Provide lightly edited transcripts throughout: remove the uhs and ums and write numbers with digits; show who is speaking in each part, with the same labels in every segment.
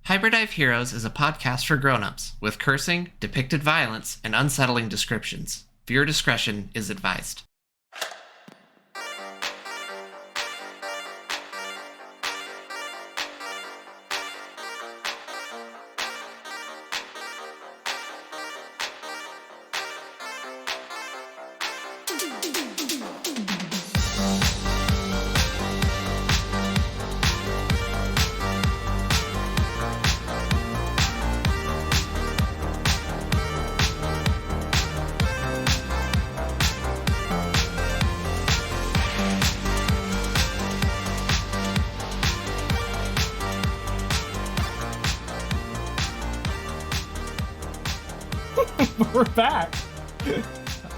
Speaker 1: Hyperdive Heroes is a podcast for grown-ups, with cursing, depicted violence, and unsettling descriptions. Viewer discretion is advised.
Speaker 2: We're back.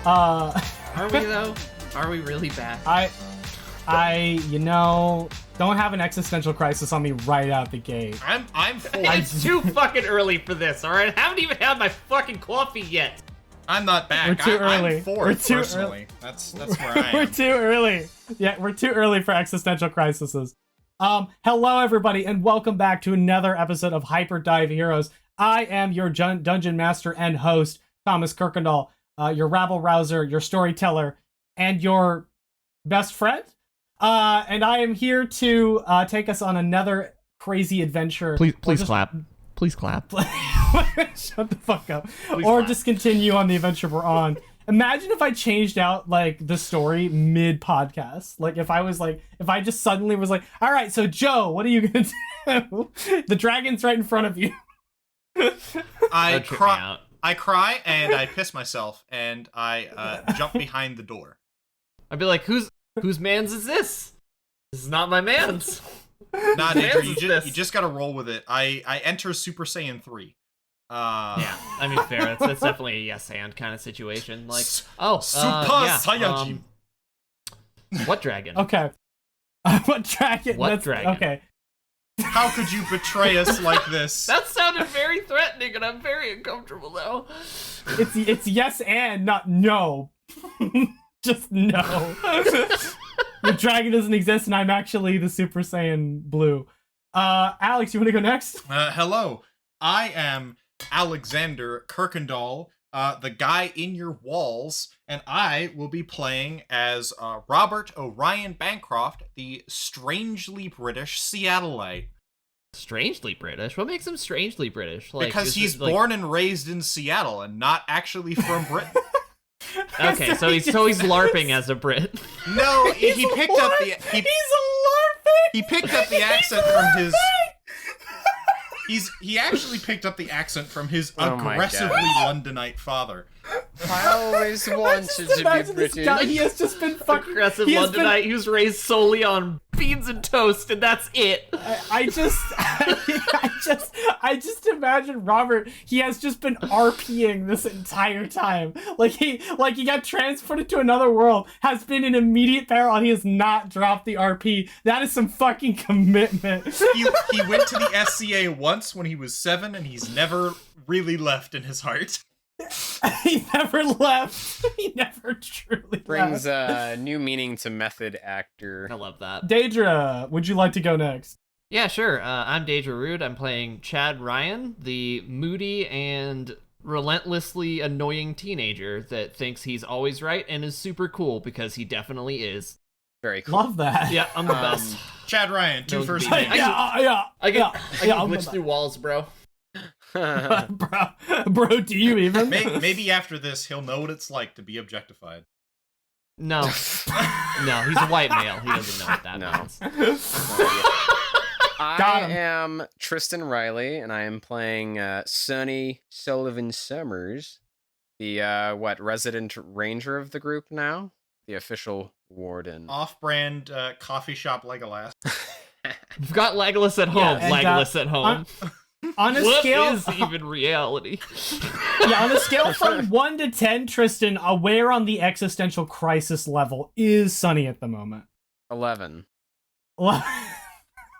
Speaker 1: Are we though? Are we really back?
Speaker 2: Don't have an existential crisis on me right out the gate.
Speaker 3: I'm full.
Speaker 1: It's too fucking early for this, alright? I haven't even had my fucking coffee yet.
Speaker 3: I'm not back.
Speaker 2: We're too early.
Speaker 3: I'm fourth,
Speaker 2: We're too
Speaker 3: personally.
Speaker 2: early.
Speaker 3: That's where I am.
Speaker 2: We're too early. Yeah, we're too early for existential crises. Hello everybody, and welcome back to another episode of Hyperdive Heroes. I am your dungeon master and host, Thomas Kirkendall, your rabble-rouser, your storyteller, and your best friend. And I am here to take us on another crazy adventure.
Speaker 1: Please clap. Please clap.
Speaker 2: Shut the fuck up.
Speaker 1: Please
Speaker 2: or
Speaker 1: clap.
Speaker 2: just continue on the adventure we're on. Imagine if I changed out like the story mid-podcast. Like if I just suddenly was like, all right, so Joe, what are you gonna do? The dragon's right in front of you.
Speaker 3: I cry and I piss myself and I jump behind the door.
Speaker 1: I'd be like, whose man's is this? This is not my man's.
Speaker 3: Nah,
Speaker 1: Man's
Speaker 3: Danger,
Speaker 1: is
Speaker 3: you just gotta roll with it. I enter Super Saiyan 3.
Speaker 1: Yeah, I mean, fair. That's definitely a yes and kind of situation. Like,
Speaker 3: Super Saiyajin.
Speaker 1: What dragon?
Speaker 2: Okay. What dragon?
Speaker 1: What dragon?
Speaker 2: Okay.
Speaker 3: How could you betray us like this?
Speaker 1: That sounded very threatening, and I'm very uncomfortable now.
Speaker 2: It's yes and not no. Just no. The dragon doesn't exist, and I'm actually the Super Saiyan Blue. Alex, you want to go next?
Speaker 3: Hello, I am Alexander Kirkendall, the guy in your walls, and I will be playing as Robert Orion Bancroft, the strangely British Seattleite.
Speaker 1: Strangely British? What makes him strangely British? Like,
Speaker 3: Because he's born and raised in Seattle and not actually from Britain.
Speaker 1: Okay, so he's LARPing as a Brit.
Speaker 3: No, he picked up the
Speaker 2: He's a LARPing.
Speaker 3: he picked up the accent from his. He actually picked up the accent from his
Speaker 4: Oh my
Speaker 3: aggressively
Speaker 4: God.
Speaker 3: Londonite father.
Speaker 4: I always wanted to be
Speaker 2: Imagine this
Speaker 4: British.
Speaker 2: guy, he has just been fucking
Speaker 1: Aggressive
Speaker 2: he has
Speaker 1: Londonite who's raised solely on beans and toast, and that's it.
Speaker 2: I just imagine Robert. He has just been RPing this entire time. Like he got transported to another world, has been in immediate peril, and he has not dropped the RP. That is some fucking commitment.
Speaker 3: He went to the SCA once when he was 7, and he's never really left in his heart.
Speaker 2: He never left. He never truly
Speaker 4: Brings
Speaker 2: left.
Speaker 4: new meaning to method actor.
Speaker 1: I love that.
Speaker 2: Daedra, would you like to go next?
Speaker 1: Yeah, sure. I'm Daedra Rude. I'm playing Chad Ryan, the moody and relentlessly annoying teenager that thinks he's always right and is super cool because he definitely is.
Speaker 4: Very cool.
Speaker 2: Love that.
Speaker 1: Yeah, I'm the best.
Speaker 3: Chad Ryan, two
Speaker 1: No,
Speaker 3: first
Speaker 1: be-
Speaker 3: names.
Speaker 1: I can
Speaker 2: I'm
Speaker 1: glitch
Speaker 2: the
Speaker 1: through walls, bro.
Speaker 2: bro, do you even?
Speaker 3: Maybe after this, he'll know what it's like to be objectified.
Speaker 1: No. No, he's a white male. He doesn't know what that
Speaker 4: No.
Speaker 1: means.
Speaker 2: Got
Speaker 4: I
Speaker 2: him.
Speaker 4: am Tristan Riley, and I am playing Sonny Sullivan Summers, the resident ranger of the group now, the official warden.
Speaker 3: Off-brand coffee shop Legolas.
Speaker 1: We've got Legolas at home.
Speaker 2: and,
Speaker 1: Legolas at home.
Speaker 2: On a
Speaker 1: What
Speaker 2: scale,
Speaker 1: is even reality?
Speaker 2: yeah, on a scale from 1 to 10, Tristan, where on the existential crisis level is Sunny at the moment?
Speaker 4: 11.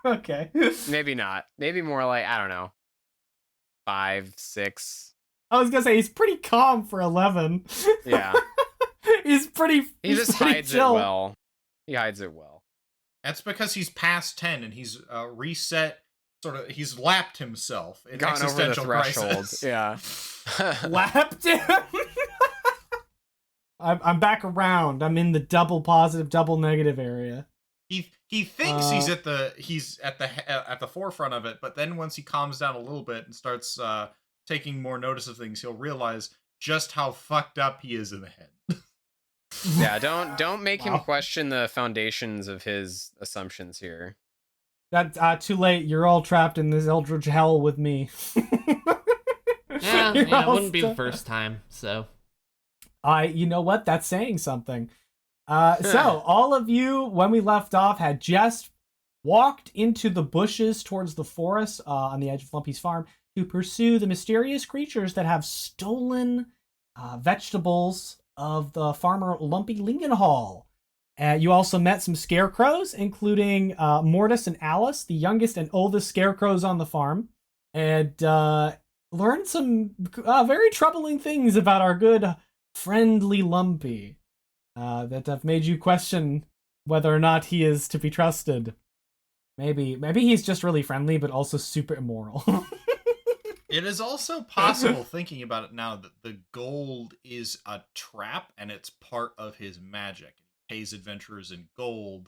Speaker 2: Okay.
Speaker 4: Maybe not. Maybe more like, I don't know, 5, 6.
Speaker 2: I was gonna say he's pretty calm for 11.
Speaker 4: Yeah.
Speaker 2: He's pretty.
Speaker 4: He
Speaker 2: he's
Speaker 4: just
Speaker 2: pretty
Speaker 4: hides
Speaker 2: chill.
Speaker 4: it well. He hides it well.
Speaker 3: That's because he's past 10 and he's reset he's lapped himself in
Speaker 4: Gone over the
Speaker 3: existential
Speaker 4: threshold.
Speaker 3: crisis.
Speaker 4: Yeah.
Speaker 2: Lapped him. I'm back around. I'm in the double positive, double negative area.
Speaker 3: He thinks he's at the forefront of it, but then once he calms down a little bit and starts taking more notice of things, he'll realize just how fucked up he is in the head.
Speaker 4: Yeah, don't make him question the foundations of his assumptions here.
Speaker 2: That's too late. You're all trapped in this eldritch hell with me.
Speaker 1: Yeah, it wouldn't be the first time, so.
Speaker 2: You know what? That's saying something. So, all of you, when we left off, had just walked into the bushes towards the forest on the edge of Lumpy's farm to pursue the mysterious creatures that have stolen vegetables of the farmer Lumpy Lingenhall. You also met some scarecrows, including Mortis and Alice, the youngest and oldest scarecrows on the farm, and learned some very troubling things about our good friendly Lumpy that have made you question whether or not he is to be trusted. Maybe he's just really friendly, but also super immoral.
Speaker 3: It is also possible, thinking about it now, that the gold is a trap and it's part of his magic. He pays adventurers in gold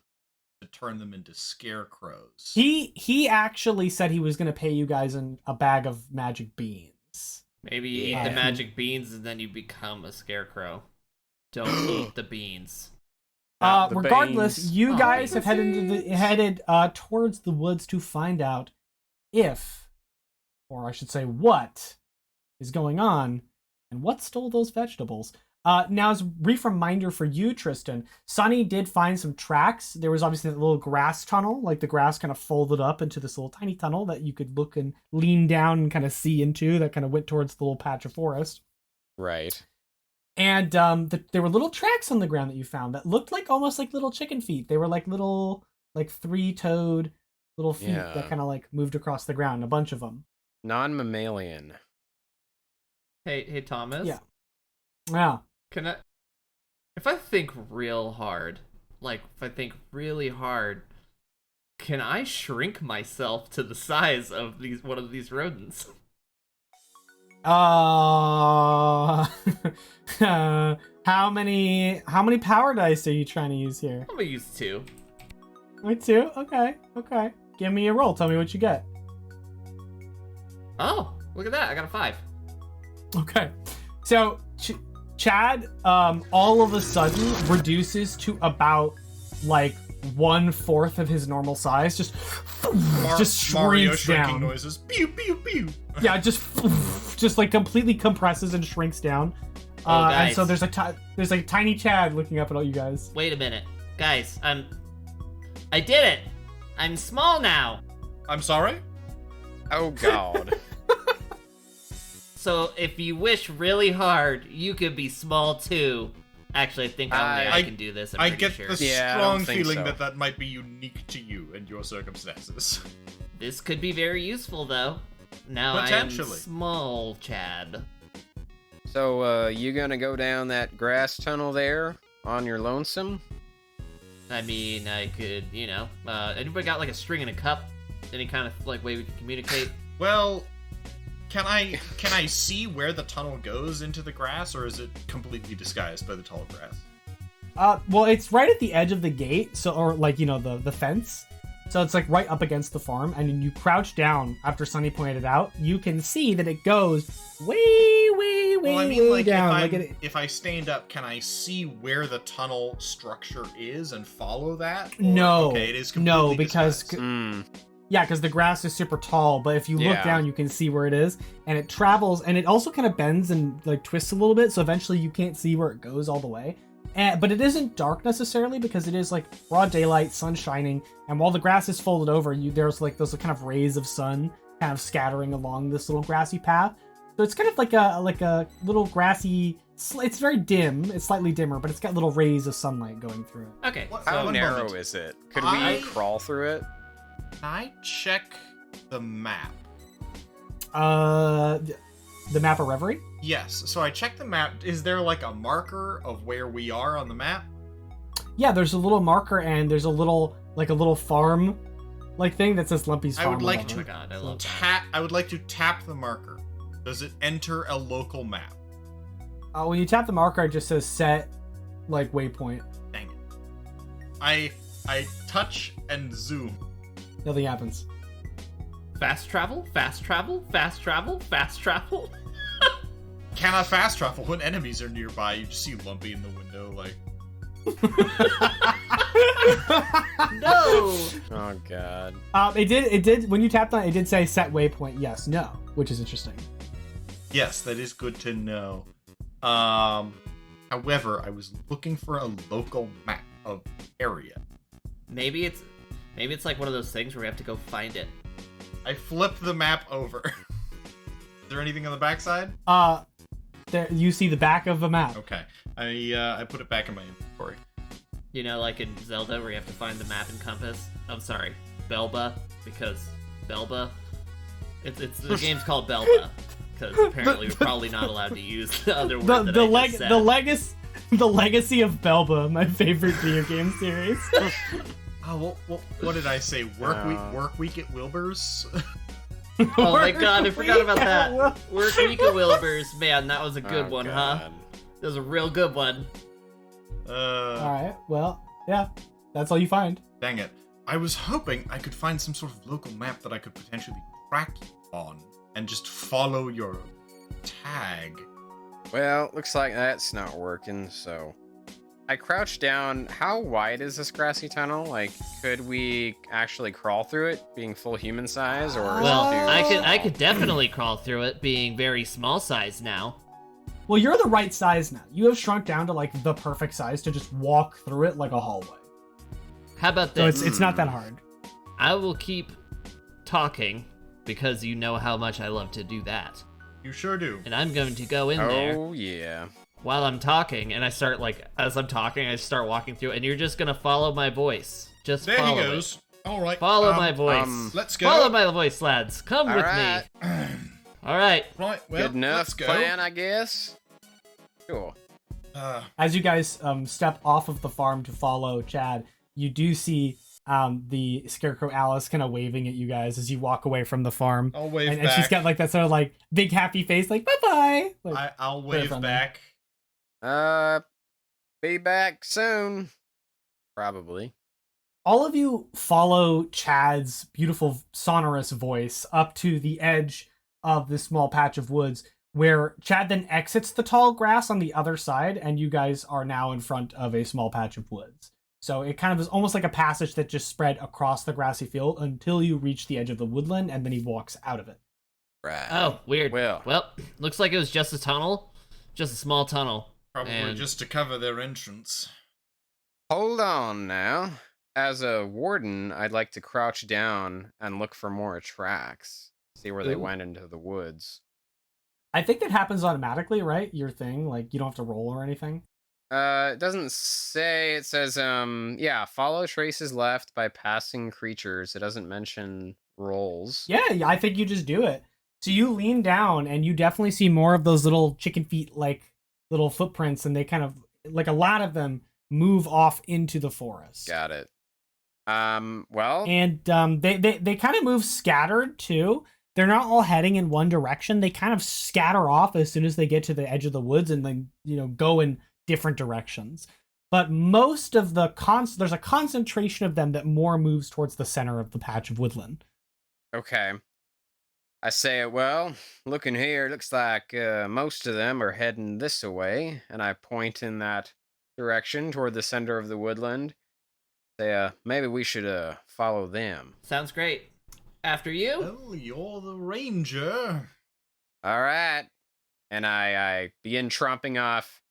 Speaker 3: to turn them into scarecrows.
Speaker 2: He actually said he was going to pay you guys in a bag of magic beans.
Speaker 1: Maybe you eat the magic beans and then you become a scarecrow. Don't eat the beans.
Speaker 2: Regardless,
Speaker 4: beans.
Speaker 2: you guys have headed towards the woods to find out if, or I should say what, is going on and what stole those vegetables. Now, as a brief reminder for you, Tristan, Sunny did find some tracks. There was obviously that little grass tunnel, like the grass kind of folded up into this little tiny tunnel that you could look and lean down and kind of see into, that kind of went towards the little patch of forest.
Speaker 4: Right.
Speaker 2: And there were little tracks on the ground that you found that looked like almost like little chicken feet. They were like little, like three-toed little feet that kind of like moved across the ground, a bunch of them.
Speaker 4: Non-mammalian.
Speaker 1: Hey, Thomas.
Speaker 2: Yeah. Yeah.
Speaker 1: Can I, if I think real hard, can I shrink myself to the size of one of these rodents?
Speaker 2: How many power dice are you trying to use here?
Speaker 1: I'm gonna use 2.
Speaker 2: Only 2? Okay. Give me a roll. Tell me what you get.
Speaker 1: Oh, look at that! I got a 5.
Speaker 2: Okay. So Chad, all of a sudden reduces to about like 1/4 of his normal size. Just
Speaker 3: Mario
Speaker 2: shrinks
Speaker 3: shrinking
Speaker 2: down.
Speaker 3: noises. Pew pew pew.
Speaker 2: Yeah, just like completely compresses and shrinks down.
Speaker 1: Guys.
Speaker 2: And so there's a tiny Chad looking up at all you guys.
Speaker 1: Wait a minute, guys. I did it. I'm small now.
Speaker 3: I'm sorry?
Speaker 4: Oh God.
Speaker 1: So if you wish really hard, you could be small too. Actually, I think only I can do this.
Speaker 3: I
Speaker 1: I'm
Speaker 3: get
Speaker 1: pretty
Speaker 3: the
Speaker 1: sure.
Speaker 4: Yeah, I
Speaker 3: strong
Speaker 4: don't think
Speaker 3: feeling
Speaker 4: so.
Speaker 3: that might be unique to you and your circumstances.
Speaker 1: This could be very useful, though. Now I am
Speaker 3: Potentially.
Speaker 1: small, Chad.
Speaker 4: So, you gonna go down that grass tunnel there on your lonesome?
Speaker 1: I mean, I could, anybody got like a string and a cup? Any kind of like way we can communicate?
Speaker 3: Well, can I see where the tunnel goes into the grass, or is it completely disguised by the tall grass?
Speaker 2: Well, it's right at the edge of the gate, or like, the fence. So it's like right up against the farm, and when you crouch down after Sunny pointed it out, you can see that it goes way down.
Speaker 3: If I stand up, can I see where the tunnel structure is and follow that? Or,
Speaker 2: No.
Speaker 3: Okay, it is completely
Speaker 2: because
Speaker 3: disguised.
Speaker 2: yeah, because the grass is super tall, but if you look down, you can see where it is, and it travels, and it also kind of bends and like twists a little bit, so eventually you can't see where it goes all the way. But it isn't dark necessarily, because it is like broad daylight, sun shining, and while the grass is folded over, there's like those kind of rays of sun kind of scattering along this little grassy path. So it's kind of like a little grassy. It's very dim. It's slightly dimmer, but it's got little rays of sunlight going through it.
Speaker 1: Okay.
Speaker 4: How
Speaker 3: one
Speaker 4: narrow
Speaker 3: moment.
Speaker 4: is it? Could we crawl through it?
Speaker 3: Can I check the map?
Speaker 2: The map of Reverie?
Speaker 3: Yes, so I checked the map. Is there like a marker of where we are on the map?
Speaker 2: Yeah, there's a little marker, and there's a little farm like thing that says Lumpy's
Speaker 3: I
Speaker 2: Farm.
Speaker 3: would
Speaker 2: or
Speaker 3: like
Speaker 2: whatever.
Speaker 1: Oh my god, I love that.
Speaker 3: I would like to tap the marker. Does it enter a local map?
Speaker 2: When you tap the marker, it just says set like waypoint.
Speaker 3: Dang it. I touch and zoom.
Speaker 2: Nothing happens.
Speaker 1: Fast travel, fast travel, fast travel, fast travel.
Speaker 3: Cannot fast travel when enemies are nearby. You just see Lumpy in the window, like.
Speaker 1: No.
Speaker 4: Oh god.
Speaker 2: It did when you tapped on it, it did say set waypoint. Yes, no, which is interesting.
Speaker 3: Yes, that is good to know. However, I was looking for a local map of area.
Speaker 1: Maybe it's like one of those things where we have to go find it.
Speaker 3: I flipped the map over. Is there anything on the backside?
Speaker 2: There you see the back of the map.
Speaker 3: Okay. I put it back in my inventory.
Speaker 1: You know, like in Zelda where you have to find the map and compass. I'm sorry, Belba, because Belba. It's the game's called Belba because apparently we're probably not allowed to use the other word that I just said.
Speaker 2: The legacy of Belba, my favorite video game series.
Speaker 3: Oh, what did I say? Work week at Wilbur's?
Speaker 1: Oh my god, I forgot about that. Work week at Wilbur's. Man, that was a good one,
Speaker 4: God.
Speaker 1: huh? That was a real good one.
Speaker 2: Alright, well, yeah. That's all you find.
Speaker 3: Dang it. I was hoping I could find some sort of local map that I could potentially track you on and just follow your tag.
Speaker 4: Well, looks like that's not working, so... I crouched down. How wide is this grassy tunnel? Like, could we actually crawl through it, being full human size, or...
Speaker 1: Well,
Speaker 4: do-
Speaker 1: I could definitely crawl through it, being very small size now.
Speaker 2: Well, you're the right size now. You have shrunk down to like the perfect size to just walk through it like a hallway.
Speaker 1: How about
Speaker 2: So
Speaker 1: this?
Speaker 2: it's not that hard.
Speaker 1: I will keep talking because you know how much I love to do that.
Speaker 3: You sure do.
Speaker 1: And I'm going to go in there
Speaker 4: Oh, yeah.
Speaker 1: while I'm talking, and I start as I'm talking, I start walking through, and you're just gonna follow my voice. Just
Speaker 3: There
Speaker 1: follow
Speaker 3: he goes. All right.
Speaker 1: Follow my voice.
Speaker 3: Let's go.
Speaker 1: Follow my voice, lads. Come
Speaker 4: All
Speaker 1: with
Speaker 4: right.
Speaker 1: me. All right.
Speaker 3: Right. Well,
Speaker 4: Good enough
Speaker 3: let's go.
Speaker 4: plan, I guess. Cool.
Speaker 2: As you guys step off of the farm to follow Chad, you do see the Scarecrow Alice kind of waving at you guys as you walk away from the farm.
Speaker 3: I'll wave
Speaker 2: And
Speaker 3: back.
Speaker 2: she's got like that sort of like big happy face, like bye-bye. Like,
Speaker 3: I'll
Speaker 2: very
Speaker 3: wave
Speaker 2: friendly.
Speaker 3: back.
Speaker 4: Be back soon. Probably.
Speaker 2: all of you follow Chad's beautiful sonorous voice up to the edge of this small patch of woods, where Chad then exits the tall grass on the other side, and you guys are now in front of a small patch of woods. So it kind of is almost like a passage that just spread across the grassy field until you reach the edge of the woodland, and then he walks out of it.
Speaker 4: Right.
Speaker 1: Oh, weird.
Speaker 4: Well,
Speaker 1: looks like it was just a tunnel. Just a small tunnel.
Speaker 3: Probably
Speaker 1: And-
Speaker 3: just to cover their entrance.
Speaker 4: hold on now. As a warden, I'd like to crouch down and look for more tracks. See where they
Speaker 2: Ooh.
Speaker 4: went into the woods.
Speaker 2: I think that happens automatically, right? Your thing, like you don't have to roll or anything.
Speaker 4: It doesn't say. It says, yeah, follow traces left by passing creatures. It doesn't mention rolls.
Speaker 2: Yeah, I think you just do it. So you lean down and you definitely see more of those little chicken feet, like little footprints, and they kind of, like a lot of them move off into the forest.
Speaker 4: Got it. Well,
Speaker 2: And they kind of move scattered too. They're not all heading in one direction. They kind of scatter off as soon as they get to the edge of the woods and then, go in different directions. But most of the there's a concentration of them that more moves towards the center of the patch of woodland.
Speaker 4: okay. I say, well, looking here, looks like most of them are heading this way, and I point in that direction toward the center of the woodland. Say, maybe we should follow them.
Speaker 1: Sounds great. After you?
Speaker 3: Oh, you're the ranger.
Speaker 4: All right. And I begin tromping off,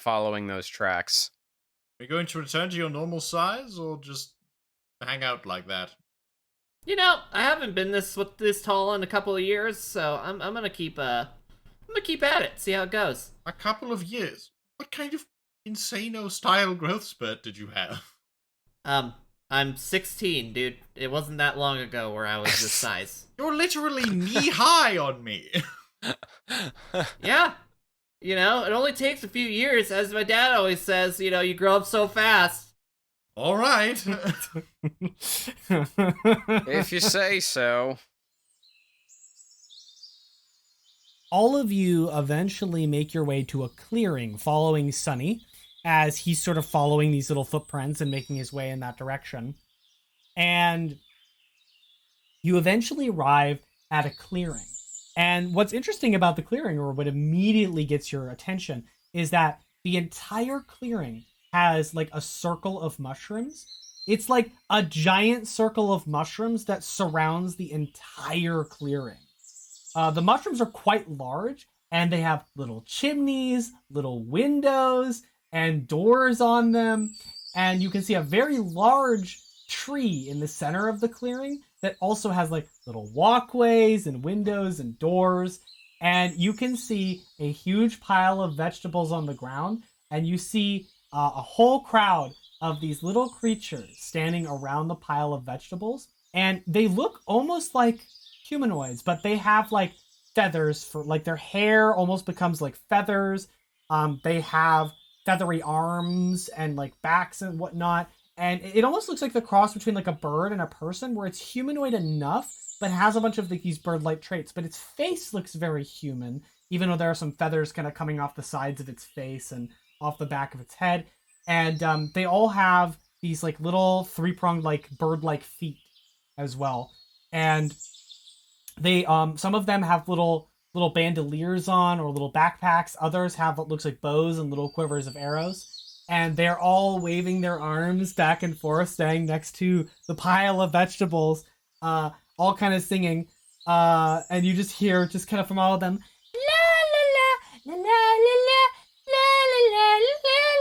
Speaker 4: following those tracks.
Speaker 3: Are you going to return to your normal size, or just hang out like that?
Speaker 1: I haven't been this tall in a couple of years, so I'm gonna keep at it. See how it goes.
Speaker 3: A couple of years. What kind of insano style growth spurt did you have?
Speaker 1: I'm 16, dude. It wasn't that long ago where I was this size.
Speaker 3: You're literally knee high on me.
Speaker 1: Yeah. It only takes a few years, as my dad always says. You grow up so fast.
Speaker 3: All right.
Speaker 4: If you say so.
Speaker 2: All of you eventually make your way to a clearing following Sunny as he's sort of following these little footprints and making his way in that direction. And you eventually arrive at a clearing. And what's interesting about the clearing, or what immediately gets your attention, is that the entire clearing has like a circle of mushrooms. It's like a giant circle of mushrooms that surrounds the entire clearing. The mushrooms are quite large, and they have little chimneys, little windows, and doors on them. And you can see a very large tree in the center of the clearing that also has like little walkways and windows and doors. And you can see a huge pile of vegetables on the ground, and you see a whole crowd of these little creatures standing around the pile of vegetables. And they look almost like humanoids, but they have like feathers for like their hair almost becomes like feathers. They have feathery arms and like backs and whatnot. And it almost looks like the cross between like a bird and a person, where it's humanoid enough, but has a bunch of like these bird-like traits. But its face looks very human, even though there are some feathers kind of coming off the sides of its face and off the back of its head. And they all have these like little three-pronged like bird-like feet as well. And they some of them have little bandoliers on, or little backpacks. Others have what looks like bows and little quivers of arrows. And they're all waving their arms back and forth, standing next to the pile of vegetables, all kind of singing. And you just hear, just kind of from all of them, la la la, la la la, la la la,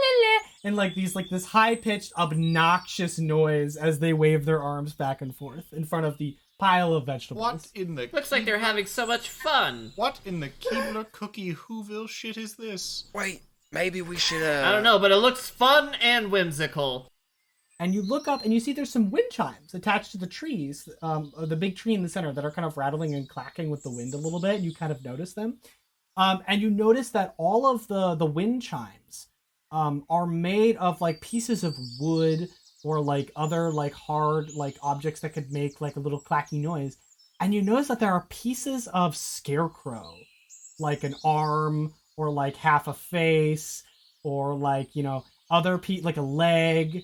Speaker 2: la la, and like this high-pitched, obnoxious noise as they wave their arms back and forth in front of the pile of vegetables.
Speaker 3: What in the...
Speaker 1: Looks like they're having so much fun.
Speaker 3: What in the Keebler Cookie Whoville shit is this?
Speaker 4: Wait, maybe we should,
Speaker 1: I don't know, but it looks fun and whimsical.
Speaker 2: And you look up and you see there's some wind chimes attached to the trees, the big tree in the center, that are kind of rattling and clacking with the wind a little bit. And you kind of notice them. And you notice that all of the wind chimes are made of like pieces of wood or like other like hard like objects that could make like a little clacky noise. And you notice that there are pieces of scarecrow, like an arm or like half a face or like, you know, other like a leg,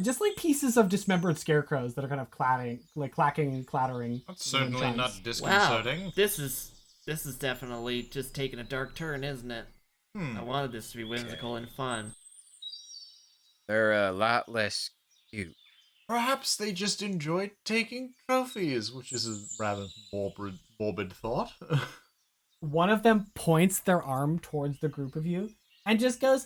Speaker 2: just like pieces of dismembered scarecrows that are kind of clacking and clattering.
Speaker 3: That's certainly not disconcerting.
Speaker 1: Wow, this is definitely just taking a dark turn, isn't it? I wanted this to be whimsical and fun.
Speaker 4: They're a lot less cute.
Speaker 3: Perhaps they just enjoyed taking trophies, which is a rather morbid thought.
Speaker 2: One of them points their arm towards the group of you and just goes,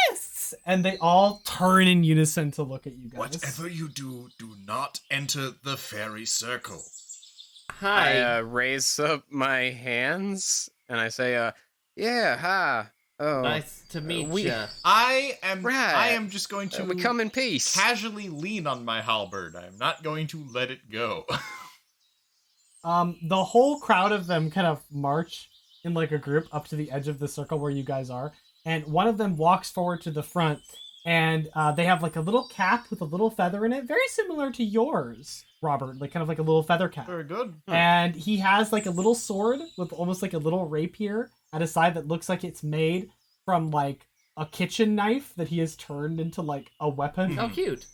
Speaker 2: "Guests!" And they all turn in unison to look at you guys.
Speaker 3: Whatever you do, do not enter the fairy circle.
Speaker 1: Hi.
Speaker 4: I raise up my hands and I say, yeah, hi. Oh,
Speaker 1: Nice to meet you.
Speaker 3: I
Speaker 4: Right.
Speaker 3: am just going to
Speaker 4: we come in peace.
Speaker 3: casually lean on my halberd. I am not going to let it go.
Speaker 2: The whole crowd of them kind of march in like a group up to the edge of the circle where you guys are, and one of them walks forward to the front, and they have like a little cap with a little feather in it, very similar to yours, Robert, like kind of like a little feather cap.
Speaker 3: Very good.
Speaker 2: And he has like a little sword with almost like a little rapier at his side that looks like it's made from like a kitchen knife that he has turned into like a weapon.
Speaker 1: How cute.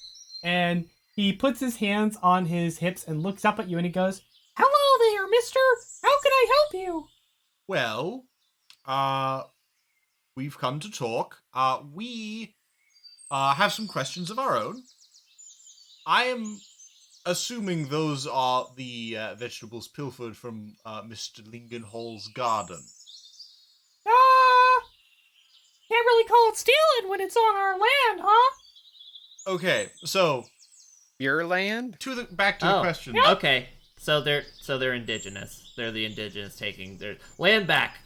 Speaker 2: And he puts his hands on his hips and looks up at you and he goes, "Hello there, mister. How can I help you?"
Speaker 3: Well, we've come to talk. We have some questions of our own. I am assuming those are the vegetables pilfered from Mr. Lingenhall's garden.
Speaker 2: Can't really call it stealing when it's on our land, huh?
Speaker 3: Okay, so
Speaker 4: Your land?
Speaker 3: back to the question.
Speaker 1: Okay. So they're indigenous. They're the indigenous taking their land back.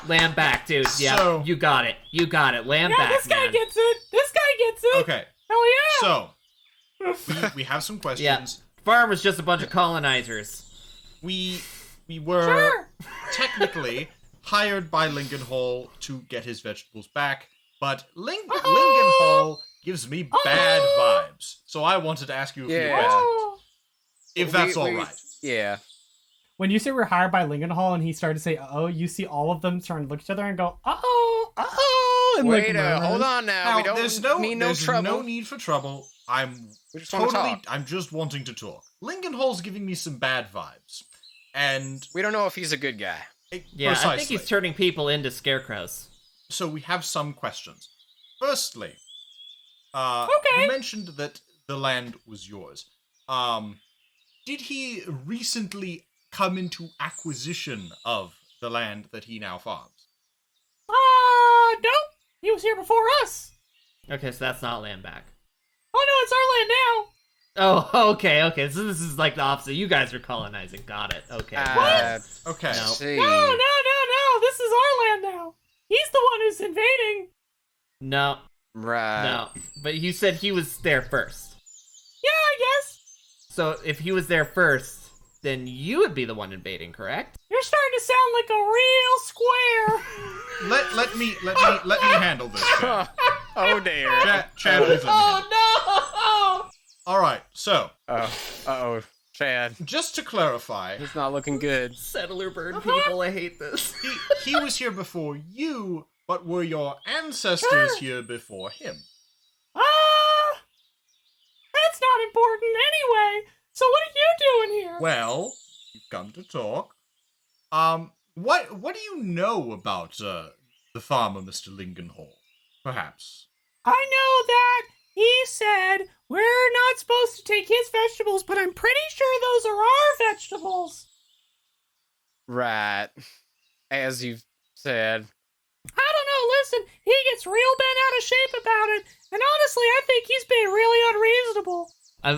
Speaker 1: Land back, dude. Yeah,
Speaker 3: So-
Speaker 1: you got it. You got it. Land back,
Speaker 2: this guy
Speaker 1: man.
Speaker 2: gets it. This guy gets it.
Speaker 3: Okay,
Speaker 2: Hell yeah.
Speaker 3: so we have some
Speaker 1: Yeah.
Speaker 3: questions.
Speaker 1: Farm was just a bunch of colonizers.
Speaker 3: We were
Speaker 2: Sure.
Speaker 3: technically hired by Lingenhall to get his vegetables back, but Lingenhall gives me bad vibes. So I wanted to ask you a few questions. If that's all right.
Speaker 4: Yeah.
Speaker 2: When you say we're hired by Lincolnhall and he started to say, "Uh-oh," you see all of them starting to look at each other and go, "Uh-oh, uh-oh," and
Speaker 4: Wait,
Speaker 2: like,
Speaker 4: hold on now. We don't
Speaker 3: there's
Speaker 4: need no trouble.
Speaker 3: no need for trouble. I'm just wanting to talk. Lincolnhall's giving me some bad vibes. And
Speaker 4: we don't know if he's a good guy.
Speaker 1: Yeah,
Speaker 3: precisely.
Speaker 1: I think he's turning people into scarecrows.
Speaker 3: So we have some questions. Firstly,
Speaker 2: Okay.
Speaker 3: you mentioned that the land was yours. Did he recently come into acquisition of the land that he now farms?
Speaker 2: Nope. He was here before us.
Speaker 1: Okay, so that's not land back.
Speaker 2: Oh, no, it's our land now.
Speaker 1: Oh, okay. So this is like the opposite. You guys are colonizing. Got it. Okay.
Speaker 3: Okay.
Speaker 1: No.
Speaker 4: See.
Speaker 2: No. This is our land now. He's the one who's invading.
Speaker 1: No.
Speaker 4: Right.
Speaker 1: No. But you said he was there first.
Speaker 2: Yeah, I guess.
Speaker 1: So if he was there first, then you would be the one invading, correct?
Speaker 2: You're starting to sound like a real square.
Speaker 3: Let me handle this. Chad.
Speaker 4: Oh dear.
Speaker 3: Chad, please let me handle
Speaker 2: Oh, no.
Speaker 3: All right. So,
Speaker 4: Uh-oh. Chad.
Speaker 3: just to clarify,
Speaker 4: It's not looking good.
Speaker 1: Settler bird people, I hate this.
Speaker 3: he was here before you, but were your ancestors here before him?
Speaker 2: That's not important anyway. So what are you doing here?
Speaker 3: Well, you've come to talk. What do you know about the farmer, Mr. Lincolnhall? Perhaps.
Speaker 2: I know that he said we're not supposed to take his vegetables, but I'm pretty sure those are our vegetables.
Speaker 4: Right. As you've said.
Speaker 2: I don't know, listen, he gets real bent out of shape about it, and honestly, I think he's being really unreasonable.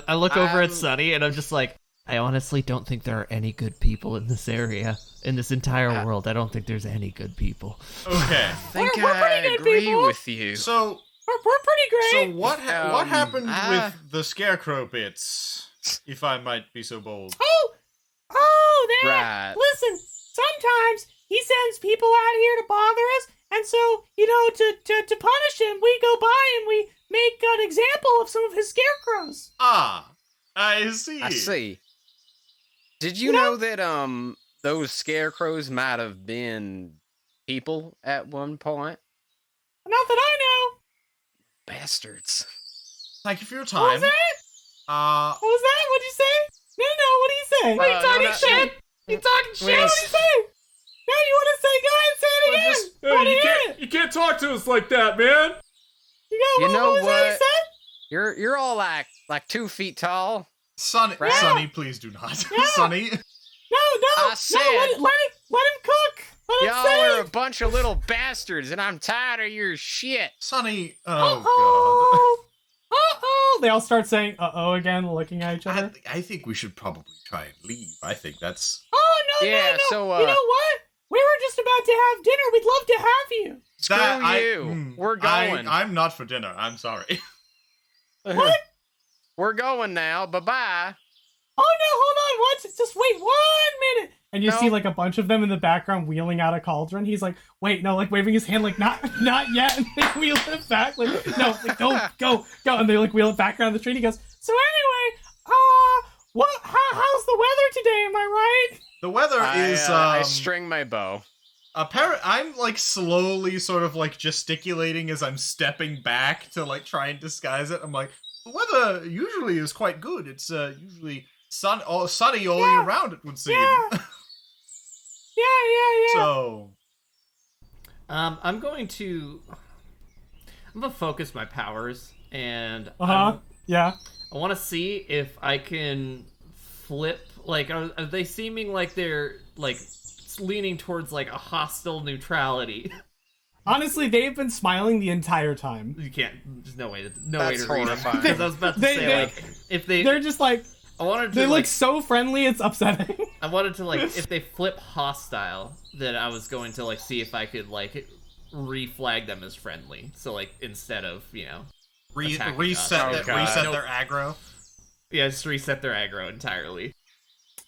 Speaker 1: I look over at Sunny and I'm just like, I honestly don't think there are any good people in this area. In this entire world, I don't think there's any good people.
Speaker 3: Okay.
Speaker 4: I think
Speaker 2: We're
Speaker 4: I
Speaker 2: pretty good
Speaker 4: agree
Speaker 2: people.
Speaker 4: with you.
Speaker 3: So
Speaker 2: We're pretty great.
Speaker 3: So what happened
Speaker 4: I-
Speaker 3: with the scarecrow bits, if I might be so bold?
Speaker 2: Oh, that.
Speaker 4: Right.
Speaker 2: Listen, sometimes he sends people out here to bother us, and so, to punish him, we go by and we make an example of some of his scarecrows.
Speaker 3: Ah, I see.
Speaker 4: I see. Did you know that those scarecrows might have been people at one point?
Speaker 2: Not that I know.
Speaker 4: Bastards.
Speaker 3: Thank you for your
Speaker 2: What
Speaker 3: time.
Speaker 2: was that? What was that? What'd you say? No, what do you say?
Speaker 4: What are you talking
Speaker 2: no,
Speaker 4: shit?
Speaker 2: You talking shit?
Speaker 4: Wait,
Speaker 2: What do you say? No, you want to say, go ahead and say it again. I wanna hear it.
Speaker 5: You can't talk to us like that, man.
Speaker 4: You know
Speaker 2: what was that you
Speaker 4: what?
Speaker 2: said?
Speaker 4: You're all like 2 feet tall.
Speaker 3: Sonny,
Speaker 4: Right.
Speaker 3: Sonny, please do not. Sonny.
Speaker 2: No,
Speaker 4: I said-
Speaker 2: let him cook. Let him
Speaker 4: Y'all
Speaker 2: say
Speaker 4: are a
Speaker 2: it.
Speaker 4: bunch of little bastards, and I'm tired of your shit.
Speaker 3: Sonny.
Speaker 2: Uh-oh. Uh-oh. They all start saying uh-oh again, looking at each
Speaker 3: God.
Speaker 2: other.
Speaker 3: I think we should probably try and leave. I think that's...
Speaker 2: Oh, no,
Speaker 4: Yeah,
Speaker 2: no.
Speaker 4: so,
Speaker 2: You know what? We were just about to have dinner. We'd love to have you.
Speaker 4: Screw you. We're going.
Speaker 3: I'm not for dinner. I'm sorry.
Speaker 2: What?
Speaker 4: We're going now. Bye-bye.
Speaker 2: Oh, no, hold on. What? Just wait 1 minute. And you
Speaker 4: No.
Speaker 2: see, like, a bunch of them in the background wheeling out a cauldron. He's like, wait, no, like, waving his hand, like, not yet. And they wheel it back. Like, no, like, go. And they, like, wheel it back around the tree. And he goes, so anyway, how's the weather today? Am I right?
Speaker 3: The weather is...
Speaker 4: I string my bow.
Speaker 3: I'm, like, slowly sort of, like, gesticulating as I'm stepping back to, like, try and disguise it. I'm like, the weather usually is quite good. It's sunny all year round, it would seem.
Speaker 2: Yeah. Yeah.
Speaker 3: So...
Speaker 1: I'm gonna focus my powers, and
Speaker 2: Yeah.
Speaker 1: I want to see if I can flip. Like, are they seeming like they're like leaning towards like a hostile neutrality?
Speaker 2: Honestly, they've been smiling the entire time.
Speaker 1: You can't. There's no way to
Speaker 4: That's
Speaker 1: read them.
Speaker 4: horrifying.
Speaker 1: Because I was about to say, like, if
Speaker 2: They're just like,
Speaker 1: I wanted to.
Speaker 2: they
Speaker 1: like,
Speaker 2: look so friendly, it's upsetting.
Speaker 1: I wanted to like, if they flip hostile, then I was going to like see if I could like reflag them as friendly. So like instead of attacking
Speaker 3: reset
Speaker 1: us.
Speaker 3: their aggro.
Speaker 1: Yeah, just reset their aggro entirely.